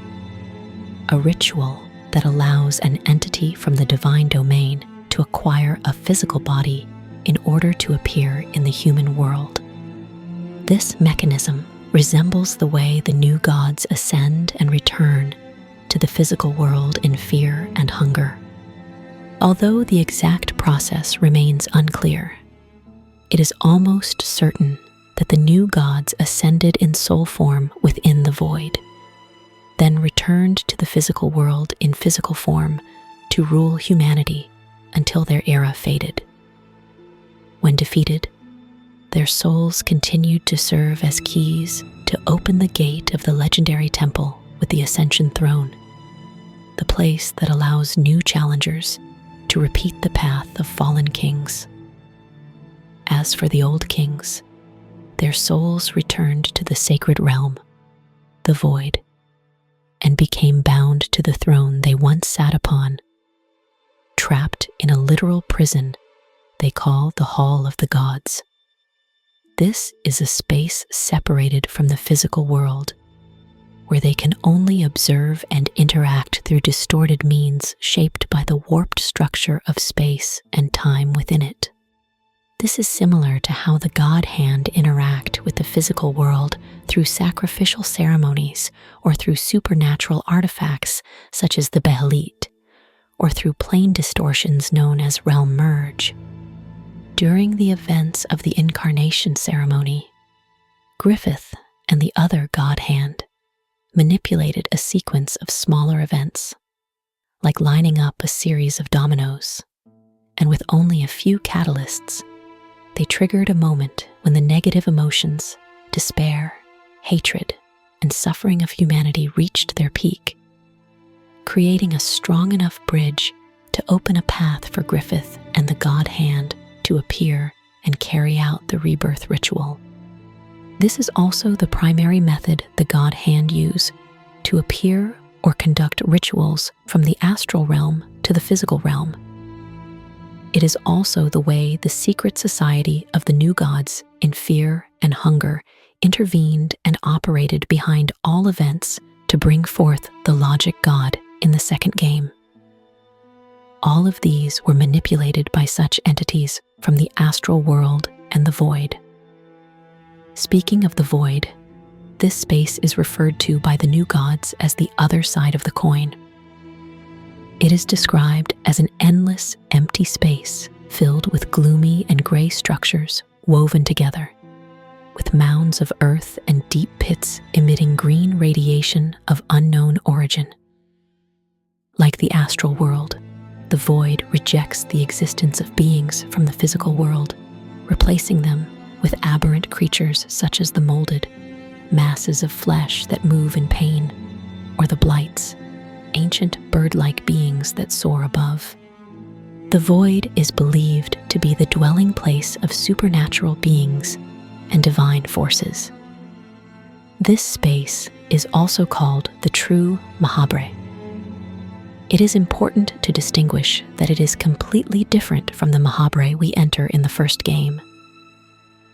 a ritual that allows an entity from the divine domain to acquire a physical body in order to appear in the human world. This mechanism resembles the way the new gods ascend and return to the physical world in fear and hunger. Although the exact process remains unclear, it is almost certain that the new gods ascended in soul form within the void, then returned to the physical world in physical form to rule humanity until their era faded. When defeated, their souls continued to serve as keys to open the gate of the legendary temple with the Ascension Throne, the place that allows new challengers to repeat the path of fallen kings. As for the old kings, their souls returned to the sacred realm, the void, and became bound to the throne they once sat upon, trapped in a literal prison they call the Hall of the Gods. This is a space separated from the physical world, where they can only observe and interact through distorted means shaped by the warped structure of space and time within it. This is similar to how the God Hand interact with the physical world through sacrificial ceremonies or through supernatural artifacts such as the Behelit, or through plane distortions known as realm merge. During the events of the incarnation ceremony, Griffith and the other God Hand manipulated a sequence of smaller events, like lining up a series of dominoes, and with only a few catalysts, they triggered a moment when the negative emotions, despair, hatred, and suffering of humanity reached their peak, creating a strong enough bridge to open a path for Griffith and the God Hand to appear and carry out the rebirth ritual. This is also the primary method the God Hand use to appear or conduct rituals from the astral realm to the physical realm. It is also the way the secret society of the new gods in fear and hunger intervened and operated behind all events to bring forth the logic god in the second game. All of these were manipulated by such entities from the astral world and the void. Speaking of the void, this space is referred to by the new gods as the other side of the coin. It is described as an endless, empty space filled with gloomy and gray structures woven together, with mounds of earth and deep pits emitting green radiation of unknown origin. Like the astral world, the void rejects the existence of beings from the physical world, replacing them with aberrant creatures such as the molded, masses of flesh that move in pain, or the blights, ancient bird-like beings that soar above. The void is believed to be the dwelling place of supernatural beings and divine forces. This space is also called the true Mahabre. It is important to distinguish that it is completely different from the Mahabre we enter in the first game.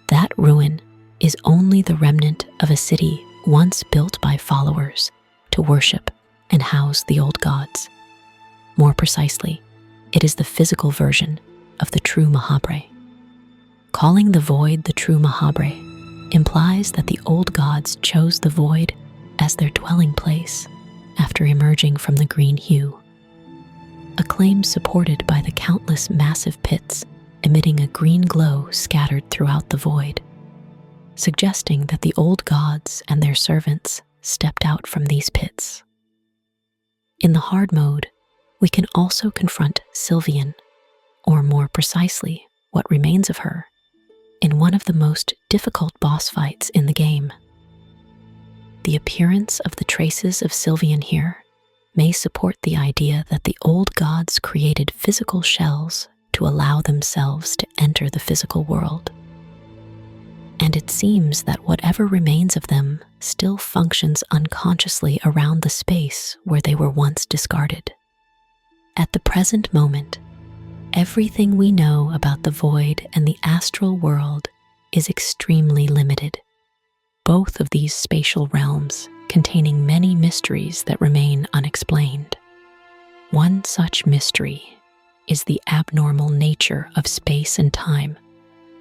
That ruin is only the remnant of a city once built by followers to worship and house the old gods. More precisely, it is the physical version of the true Mahabre. Calling the void the true Mahabre implies that the old gods chose the void as their dwelling place after emerging from the green hue, a claim supported by the countless massive pits emitting a green glow scattered throughout the void, suggesting that the old gods and their servants stepped out from these pits. In the hard mode, we can also confront Sylvian, or more precisely, what remains of her, in one of the most difficult boss fights in the game. The appearance of the traces of Sylvian here may support the idea that the old gods created physical shells to allow themselves to enter the physical world. And it seems that whatever remains of them still functions unconsciously around the space where they were once discarded. At the present moment, everything we know about the void and the astral world is extremely limited, both of these spatial realms containing many mysteries that remain unexplained. One such mystery is the abnormal nature of space and time,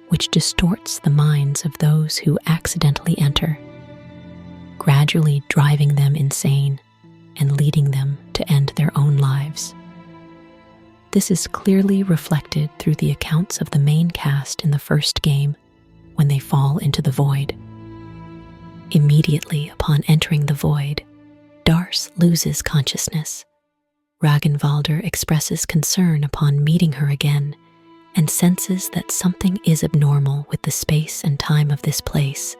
which distorts the minds of those who accidentally enter, gradually driving them insane and leading them to end their own lives. This is clearly reflected through the accounts of the main cast in the first game when they fall into the void. Immediately upon entering the void, Darce loses consciousness. Ragnvaldr expresses concern upon meeting her again and senses that something is abnormal with the space and time of this place.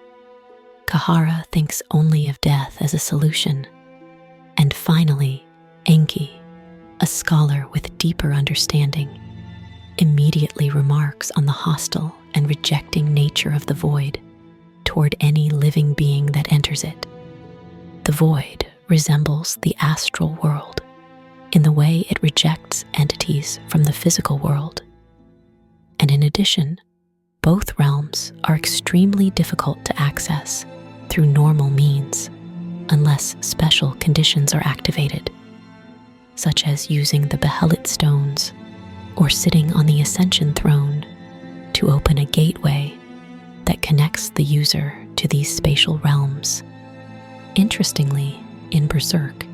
Kahara thinks only of death as a solution. And finally, Enki, a scholar with deeper understanding, immediately remarks on the hostile and rejecting nature of the void toward any living being that enters it. The void resembles the astral world in the way it rejects entities from the physical world. And in addition, both realms are extremely difficult to access through normal means unless special conditions are activated, such as using the Behelit stones or sitting on the Ascension throne to open a gateway that connects the user to these spatial realms. Interestingly, in Berserk,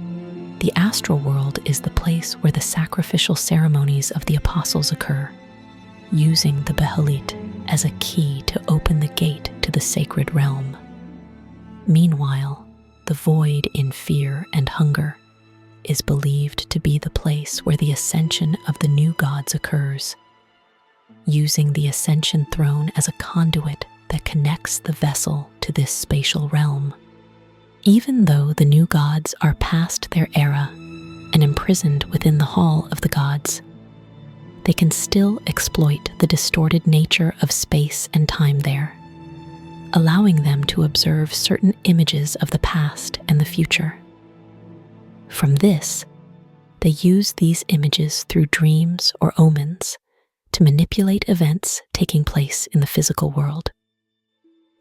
the astral world is the place where the sacrificial ceremonies of the apostles occur, using the Behelit as a key to open the gate to the sacred realm. Meanwhile, the void in fear and hunger is believed to be the place where the ascension of the new gods occurs, using the Ascension throne as a conduit that connects the vessel to this spatial realm. Even though the new gods are past their era and imprisoned within the Hall of the Gods, they can still exploit the distorted nature of space and time there, allowing them to observe certain images of the past and the future. From this, they use these images through dreams or omens to manipulate events taking place in the physical world.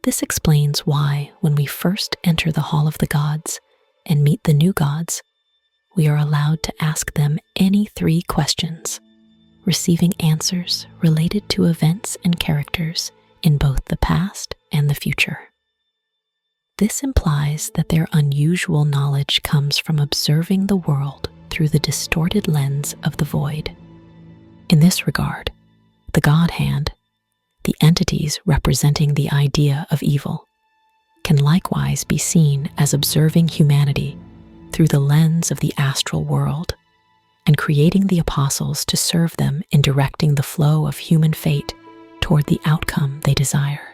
This explains why, when we first enter the Hall of the Gods and meet the new gods, we are allowed to ask them any 3 questions, receiving answers related to events and characters in both the past and the future. This implies that their unusual knowledge comes from observing the world through the distorted lens of the void. In this regard, the God Hand, the entities representing the idea of evil, can likewise be seen as observing humanity through the lens of the astral world and creating the apostles to serve them in directing the flow of human fate toward the outcome they desire.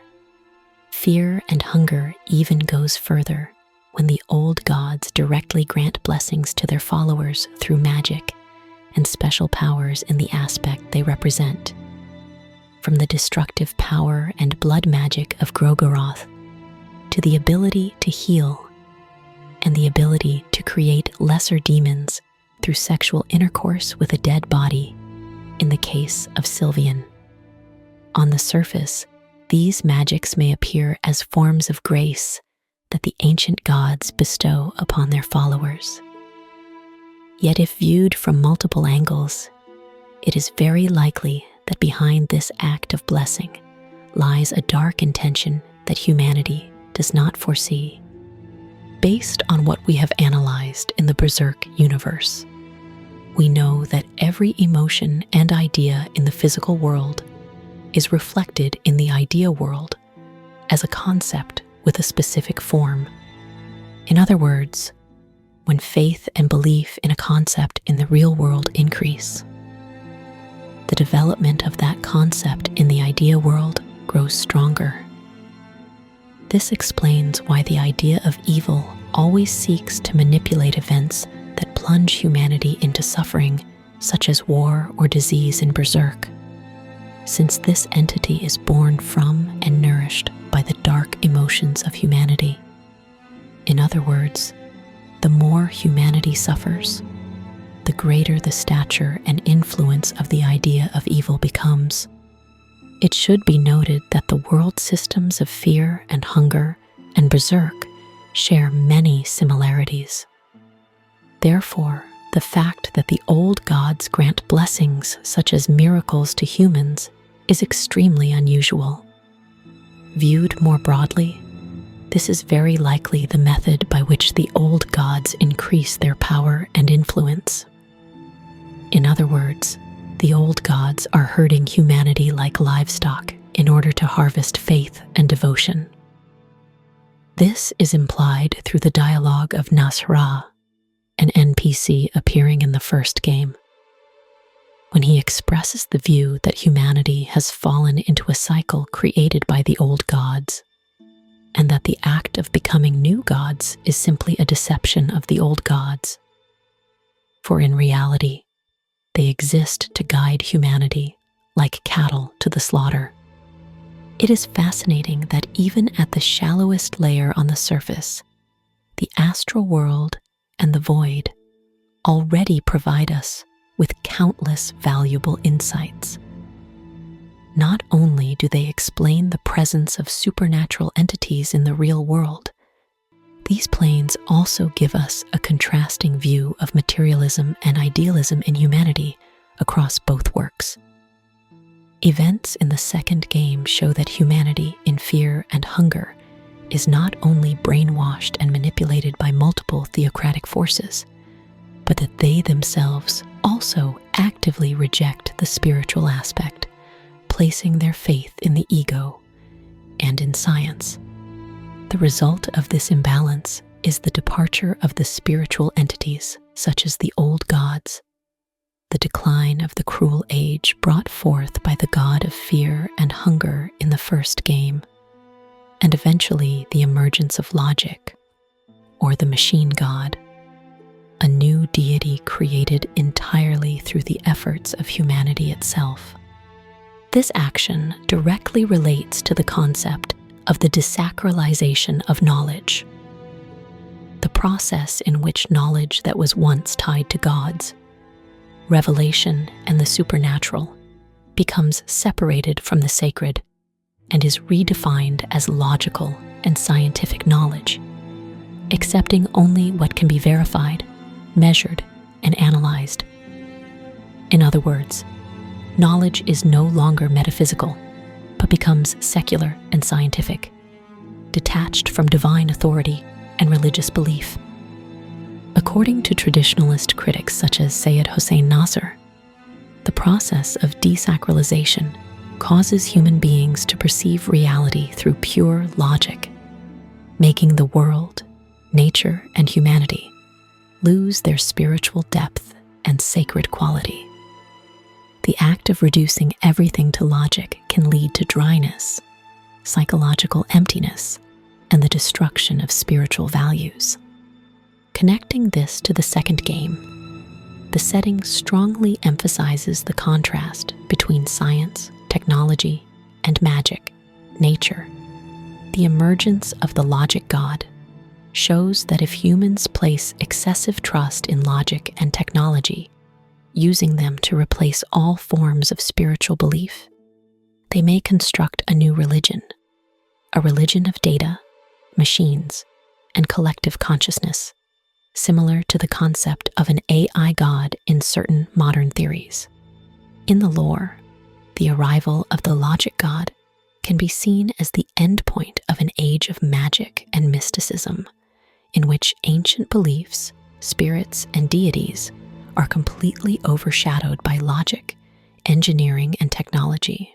Fear and hunger even goes further when the old gods directly grant blessings to their followers through magic and special powers in the aspect they represent. From the destructive power and blood magic of Grogaroth to the ability to heal and the ability to create lesser demons through sexual intercourse with a dead body in the case of Sylvian. On the surface, these magics may appear as forms of grace that the ancient gods bestow upon their followers. Yet if viewed from multiple angles, it is very likely that behind this act of blessing lies a dark intention that humanity does not foresee. Based on what we have analyzed in the Berserk universe, we know that every emotion and idea in the physical world is reflected in the idea world as a concept with a specific form. In other words, when faith and belief in a concept in the real world increase, the development of that concept in the idea world grows stronger. This explains why the idea of evil always seeks to manipulate events that plunge humanity into suffering, such as war or disease in Berserk, since this entity is born from and nourished by the dark emotions of humanity. In other words, the more humanity suffers, the greater the stature and influence of the idea of evil becomes. It should be noted that the world systems of fear and hunger and Berserk share many similarities. Therefore, the fact that the old gods grant blessings such as miracles to humans is extremely unusual. Viewed more broadly, this is very likely the method by which the old gods increase their power and influence. In other words, the old gods are herding humanity like livestock in order to harvest faith and devotion. This is implied through the dialogue of Nasra, an NPC appearing in the first game, when he expresses the view that humanity has fallen into a cycle created by the old gods, and that the act of becoming new gods is simply a deception of the old gods. For in reality, they exist to guide humanity like cattle to the slaughter. It is fascinating that even at the shallowest layer on the surface, the astral world and the void already provide us with countless valuable insights. Not only do they explain the presence of supernatural entities in the real world, these planes also give us a contrasting view of materialism and idealism in humanity across both works. Events in the second game show that humanity in fear and hunger is not only brainwashed and manipulated by multiple theocratic forces, but that they themselves also actively reject the spiritual aspect, placing their faith in the ego and in science. The result of this imbalance is the departure of the spiritual entities, such as the old gods, the decline of the cruel age brought forth by the god of fear and hunger in the first game, and eventually the emergence of logic, or the machine god, a new deity created entirely through the efforts of humanity itself. This action directly relates to the concept of the desacralization of knowledge. the process in which knowledge that was once tied to gods, revelation, and the supernatural becomes separated from the sacred and is redefined as logical and scientific knowledge, accepting only what can be verified, measured, and analyzed. In other words, knowledge is no longer metaphysical, but becomes secular and scientific, detached from divine authority and religious belief. According to traditionalist critics such as Syed Hossein Nasr, the process of desacralization causes human beings to perceive reality through pure logic, making the world, nature, and humanity lose their spiritual depth and sacred quality. The act of reducing everything to logic can lead to dryness, psychological emptiness, and the destruction of spiritual values. Connecting this to the second game, the setting strongly emphasizes the contrast between science, technology, and magic, nature. The emergence of the logic god shows that if humans place excessive trust in logic and technology, using them to replace all forms of spiritual belief, they may construct a new religion, a religion of data, machines, and collective consciousness, similar to the concept of an AI god in certain modern theories. In the lore, the arrival of the logic god can be seen as the endpoint of an age of magic and mysticism, in which ancient beliefs, spirits, and deities are completely overshadowed by logic, engineering, and technology.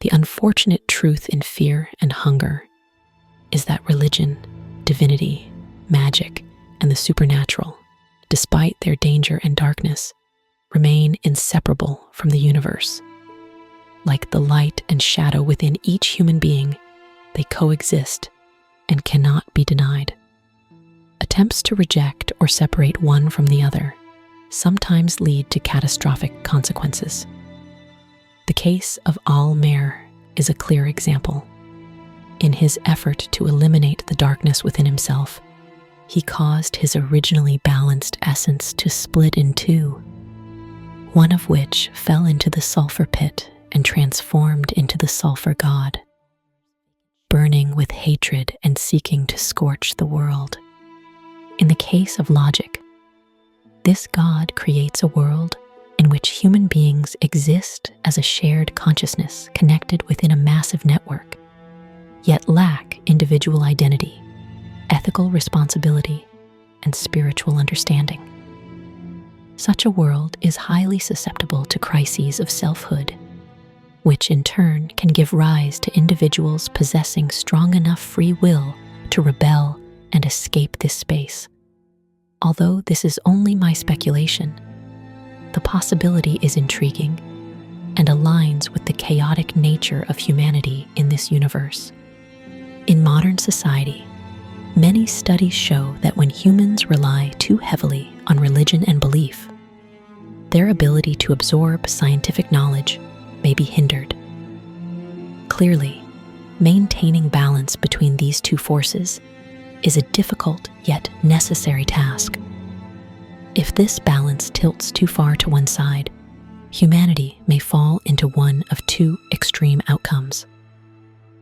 The unfortunate truth in fear and hunger is that religion, divinity, magic, and the supernatural, despite their danger and darkness, remain inseparable from the universe. Like the light and shadow within each human being, they coexist and cannot be denied. Attempts to reject or separate one from the other sometimes lead to catastrophic consequences. The case of Al-Mer is a clear example. In his effort to eliminate the darkness within himself, he caused his originally balanced essence to split in two, one of which fell into the sulfur pit and transformed into the sulfur god, burning with hatred and seeking to scorch the world. In the case of logic, this god creates a world in which human beings exist as a shared consciousness connected within a massive network, yet lack individual identity, ethical responsibility, and spiritual understanding. Such a world is highly susceptible to crises of selfhood, which in turn can give rise to individuals possessing strong enough free will to rebel and escape this space. Although this is only my speculation, the possibility is intriguing and aligns with the chaotic nature of humanity in this universe. In modern society, many studies show that when humans rely too heavily on religion and belief, their ability to absorb scientific knowledge may be hindered. Clearly, maintaining balance between these two forces is a difficult yet necessary task. If this balance tilts too far to one side, humanity may fall into one of two extreme outcomes.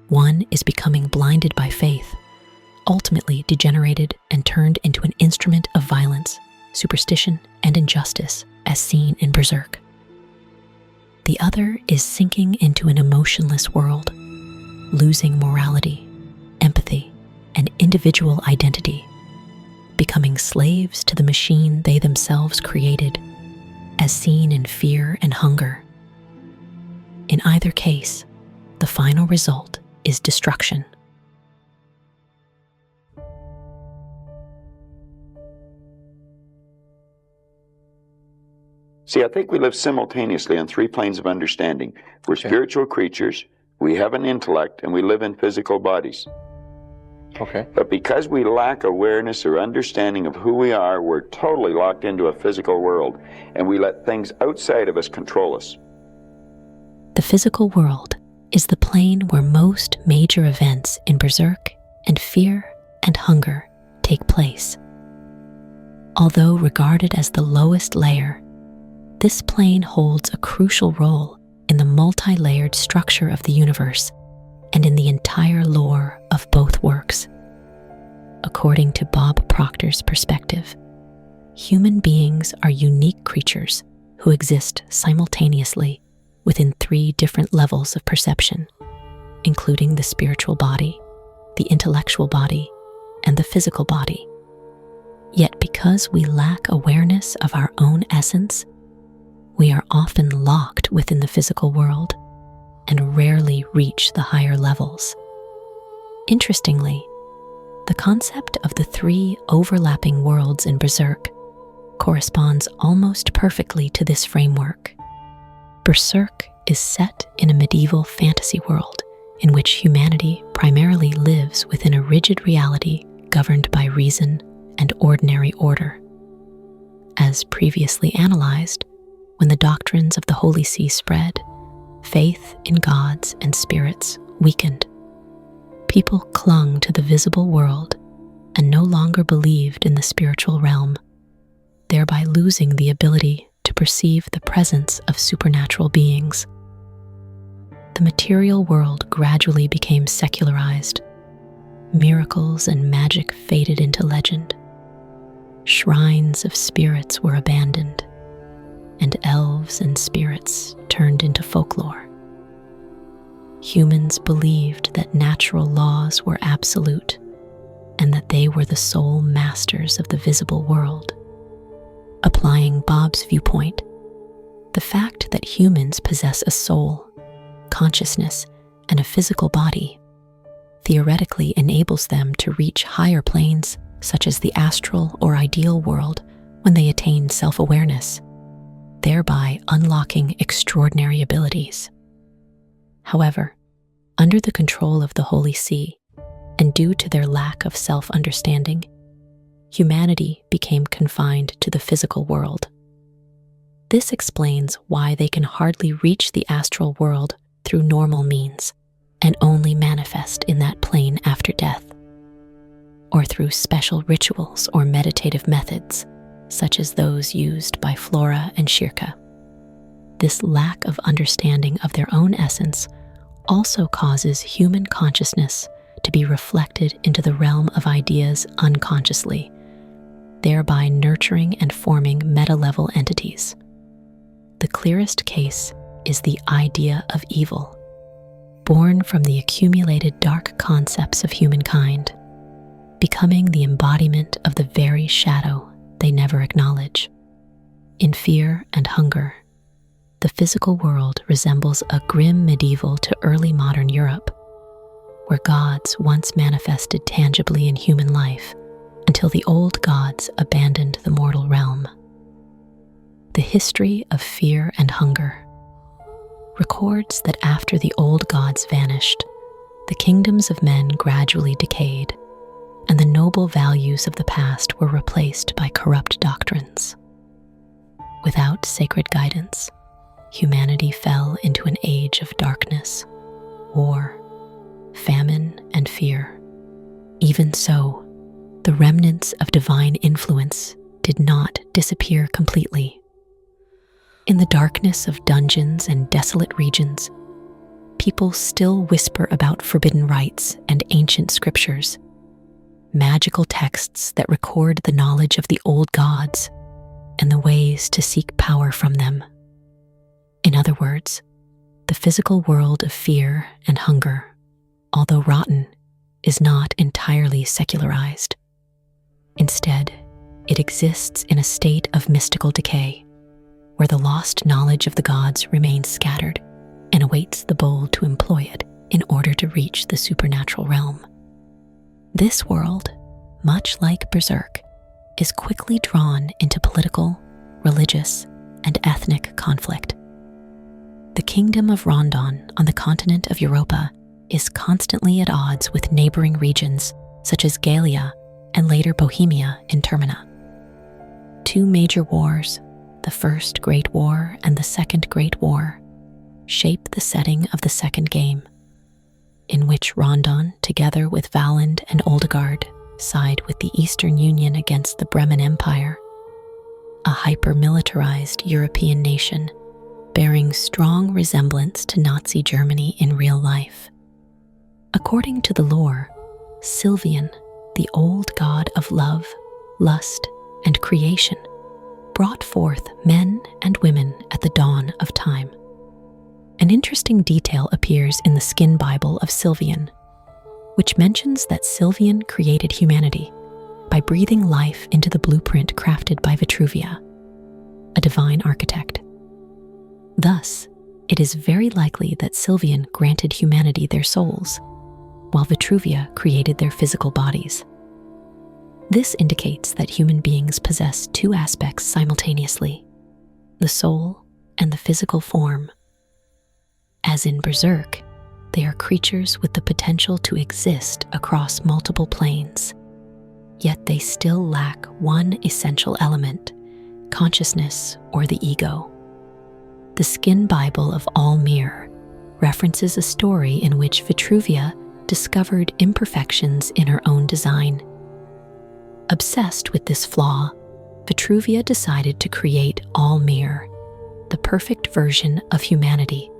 One is becoming blinded by faith, ultimately degenerated and turned into an instrument of violence, superstition, and injustice, as seen in Berserk. The other is sinking into an emotionless world, losing morality, empathy, and individual identity, becoming slaves to the machine they themselves created, as seen in fear and hunger. In either case, the final result is destruction. See, I think we live simultaneously on three planes of understanding. We're spiritual creatures, we have an intellect, and we live in physical bodies. But because we lack awareness or understanding of who we are, we're totally locked into a physical world, and we let things outside of us control us. The physical world is the plane where most major events in Berserk and fear and hunger take place. Although regarded as the lowest layer, this plane holds a crucial role in the multi-layered structure of the universe and in the entire lore of both works. According to Bob Proctor's perspective, human beings are unique creatures who exist simultaneously within 3 different levels of perception, including the spiritual body, the intellectual body, and the physical body. Yet because we lack awareness of our own essence, we are often locked within the physical world and rarely reach the higher levels. Interestingly, the concept of the 3 overlapping worlds in Berserk corresponds almost perfectly to this framework. Berserk is set in a medieval fantasy world in which humanity primarily lives within a rigid reality governed by reason and ordinary order. As previously analyzed, when the doctrines of the Holy See spread, faith in gods and spirits weakened. People clung to the visible world and no longer believed in the spiritual realm, thereby losing the ability to perceive the presence of supernatural beings. The material world gradually became secularized. Miracles and magic faded into legend. Shrines of spirits were abandoned, and elves and spirits turned into folklore. Humans believed that natural laws were absolute and that they were the sole masters of the visible world. Applying Bob's viewpoint, the fact that humans possess a soul, consciousness, and a physical body theoretically enables them to reach higher planes such as the astral or ideal world when they attain self-awareness, thereby unlocking extraordinary abilities. However, under the control of the Holy See, and due to their lack of self-understanding, humanity became confined to the physical world. This explains why they can hardly reach the astral world through normal means and only manifest in that plane after death, or through special rituals or meditative methods, such as those used by Flora and Shirka. This lack of understanding of their own essence also causes human consciousness to be reflected into the realm of ideas unconsciously, thereby nurturing and forming meta-level entities. The clearest case is the idea of evil, born from the accumulated dark concepts of humankind, becoming the embodiment of the very shadow they never acknowledge. In Fear and Hunger, the physical world resembles a grim medieval to early modern Europe, where gods once manifested tangibly in human life until the old gods abandoned the mortal realm. The history of Fear and Hunger records that after the old gods vanished, the kingdoms of men gradually decayed, and the noble values of the past were replaced by corrupt doctrines. Without sacred guidance, humanity fell into an age of darkness, war, famine, and fear. Even so, the remnants of divine influence did not disappear completely. In the darkness of dungeons and desolate regions, people still whisper about forbidden rites and ancient scriptures, magical texts that record the knowledge of the old gods and the ways to seek power from them. In other words, the physical world of Fear and Hunger, although rotten, is not entirely secularized. Instead, it exists in a state of mystical decay, where the lost knowledge of the gods remains scattered and awaits the bold to employ it in order to reach the supernatural realm. This world, much like Berserk, is quickly drawn into political, religious, and ethnic conflict. The kingdom of Rondon on the continent of Europa is constantly at odds with neighboring regions such as Gallia and later Bohemia in Termina. Two major wars, the First Great War and the Second Great War, shape the setting of the second game, in which Rondon, together with Valand and Oldegard, side with the Eastern Union against the Bremen Empire, a hyper-militarized European nation bearing strong resemblance to Nazi Germany in real life. According to the lore, Sylvian, the old god of love, lust, and creation, brought forth men and women at the dawn of time. An interesting detail appears in the Skin Bible of Sylvian, which mentions that Sylvian created humanity by breathing life into the blueprint crafted by Vitruvia, a divine architect. Thus, it is very likely that Sylvian granted humanity their souls, while Vitruvia created their physical bodies. This indicates that human beings possess two aspects simultaneously, the soul and the physical form. As in Berserk, they are creatures with the potential to exist across multiple planes, yet they still lack one essential element, consciousness or the ego. The Skin Bible of Almir references a story in which Vitruvia discovered imperfections in her own design. Obsessed with this flaw, Vitruvia decided to create Almir, the perfect version of humanity.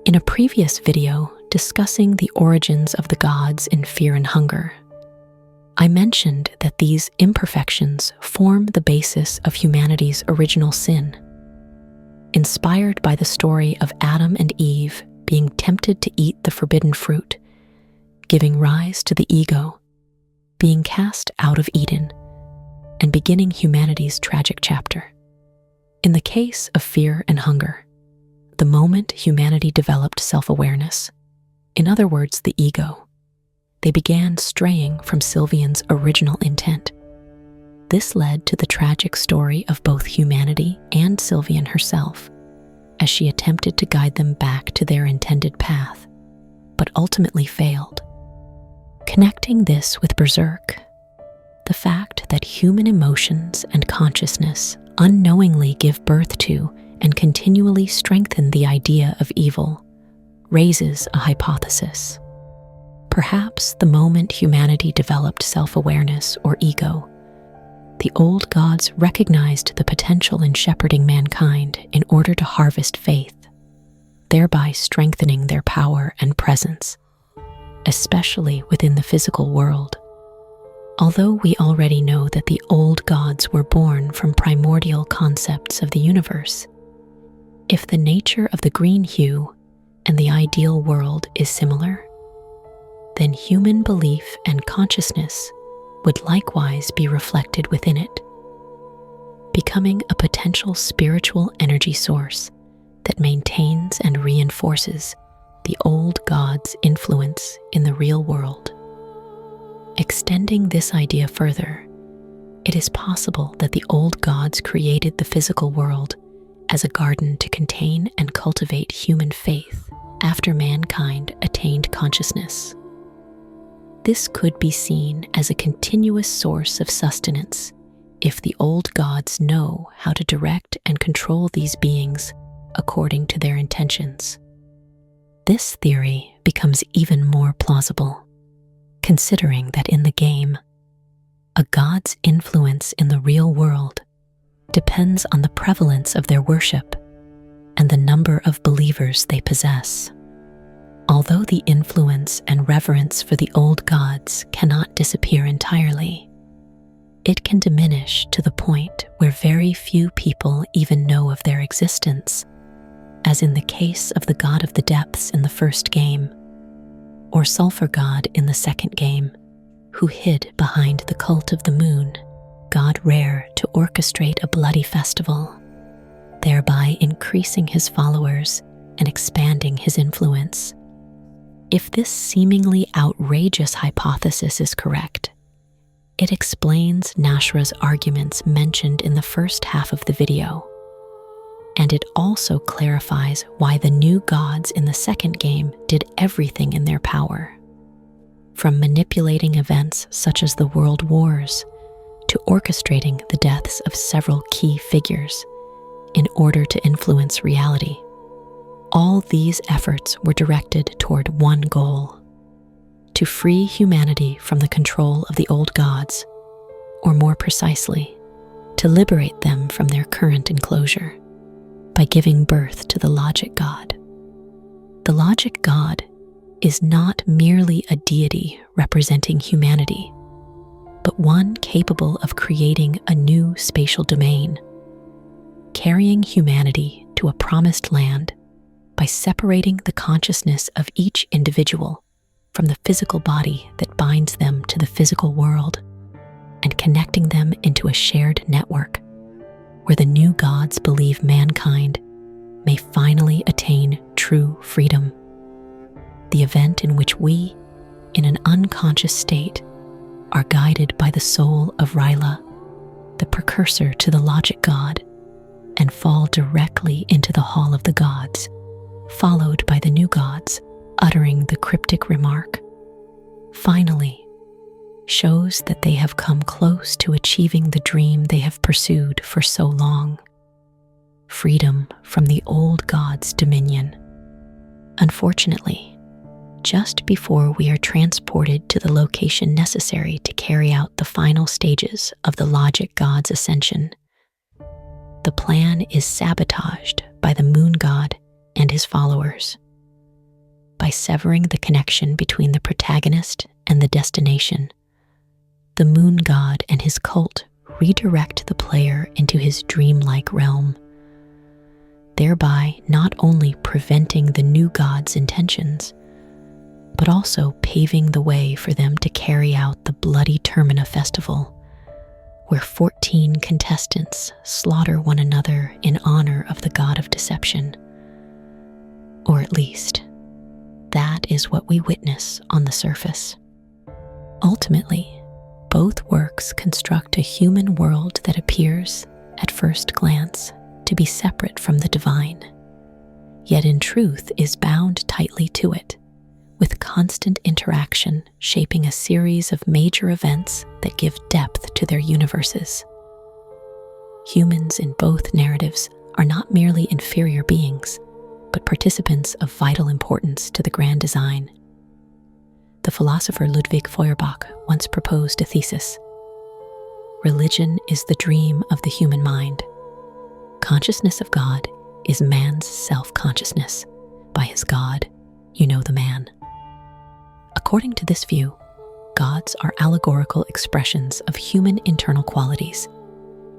In a previous video discussing the origins of the gods in Fear and Hunger, I mentioned that these imperfections form the basis of humanity's original sin. Inspired by the story of Adam and Eve being tempted to eat the forbidden fruit, giving rise to the ego, being cast out of Eden, and beginning humanity's tragic chapter. In the case of Fear and Hunger, the moment humanity developed self-awareness, in other words, the ego, they began straying from Sylvian's original intent. This led to the tragic story of both humanity and Sylvian herself, as she attempted to guide them back to their intended path, but ultimately failed. Connecting this with Berserk, the fact that human emotions and consciousness unknowingly give birth to and continually strengthen the idea of evil, raises a hypothesis. Perhaps the moment humanity developed self-awareness or ego, the old gods recognized the potential in shepherding mankind in order to harvest faith, thereby strengthening their power and presence, especially within the physical world. Although we already know that the old gods were born from primordial concepts of the universe, if the nature of the green hue and the ideal world is similar, then human belief and consciousness would likewise be reflected within it, becoming a potential spiritual energy source that maintains and reinforces the old god's influence in the real world. Extending this idea further, it is possible that the old gods created the physical world as a garden to contain and cultivate human faith after mankind attained consciousness. This could be seen as a continuous source of sustenance if the old gods know how to direct and control these beings according to their intentions. This theory becomes even more plausible, considering that in the game, a god's influence in the real world depends on the prevalence of their worship and the number of believers they possess. Although the influence and reverence for the old gods cannot disappear entirely, it can diminish to the point where very few people even know of their existence, as in the case of the god of the depths in the first game, or Sulphur God in the second game, who hid behind the cult of the moon, god rare to orchestrate a bloody festival, thereby increasing his followers and expanding his influence. If this seemingly outrageous hypothesis is correct, it explains Nashra's arguments mentioned in the first half of the video, and it also clarifies why the new gods in the second game did everything in their power, from manipulating events such as the World Wars to orchestrating the deaths of several key figures in order to influence reality. All these efforts were directed toward one goal: to free humanity from the control of the old gods, or more precisely, to liberate them from their current enclosure by giving birth to the logic god. The logic god is not merely a deity representing humanity, but one capable of creating a new spatial domain, carrying humanity to a promised land by separating the consciousness of each individual from the physical body that binds them to the physical world and connecting them into a shared network where the new gods believe mankind may finally attain true freedom. The event in which we, in an unconscious state, are guided by the soul of Ryla, the precursor to the logic god, and fall directly into the hall of the gods, followed by the new gods uttering the cryptic remark, finally, shows that they have come close to achieving the dream they have pursued for so long: freedom from the old god's dominion. Unfortunately, just before we are transported to the location necessary to carry out the final stages of the logic god's ascension, the plan is sabotaged by the moon god and his followers. By severing the connection between the protagonist and the destination, the moon god and his cult redirect the player into his dreamlike realm, thereby not only preventing the new god's intentions, but also paving the way for them to carry out the Bloody Termina festival, where 14 contestants slaughter one another in honor of the god of deception. Or at least, that is what we witness on the surface. Ultimately, both works construct a human world that appears, at first glance, to be separate from the divine, yet in truth is bound tightly to it, with constant interaction shaping a series of major events that give depth to their universes. Humans in both narratives are not merely inferior beings, but participants of vital importance to the grand design. The philosopher Ludwig Feuerbach once proposed a thesis: religion is the dream of the human mind. Consciousness of God is man's self-consciousness. By his God, you know the man. According to this view, gods are allegorical expressions of human internal qualities,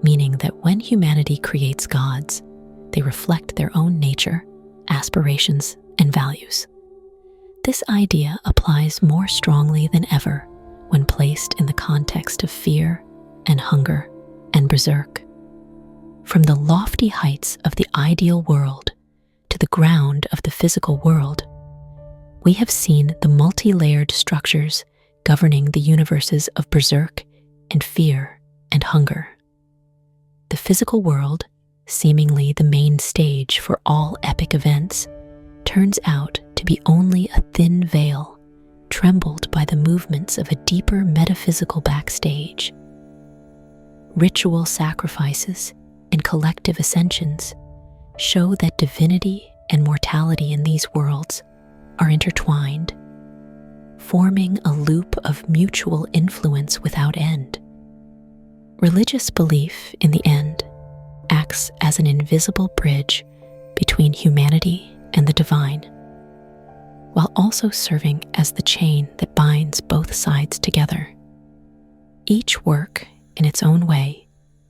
meaning that when humanity creates gods, they reflect their own nature, aspirations, and values. This idea applies more strongly than ever when placed in the context of fear and hunger and Berserk. From the lofty heights of the ideal world to the ground of the physical world, we have seen the multi-layered structures governing the universes of Berserk and fear and hunger. The physical world, seemingly the main stage for all epic events, turns out to be only a thin veil, trembled by the movements of a deeper metaphysical backstage. Ritual sacrifices and collective ascensions show that divinity and mortality in these worlds are intertwined, forming a loop of mutual influence without end. Religious belief, in the end, acts as an invisible bridge between humanity and the divine, while also serving as the chain that binds both sides together. Each work, in its own way,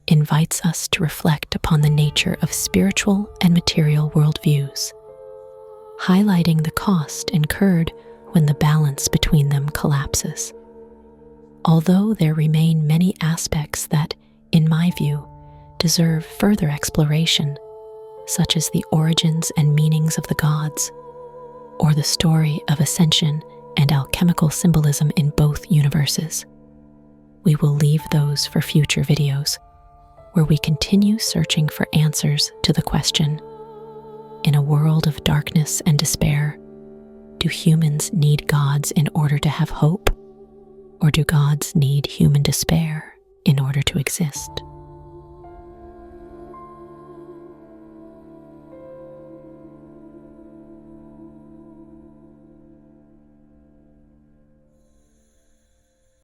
invites us to reflect upon the nature of spiritual and material worldviews, highlighting the cost incurred when the balance between them collapses. Although there remain many aspects that, in my view, deserve further exploration, such as the origins and meanings of the gods, or the story of ascension and alchemical symbolism in both universes, we will leave those for future videos, where we continue searching for answers to the question: in a world of darkness and despair, do humans need gods in order to have hope? Or do gods need human despair in order to exist?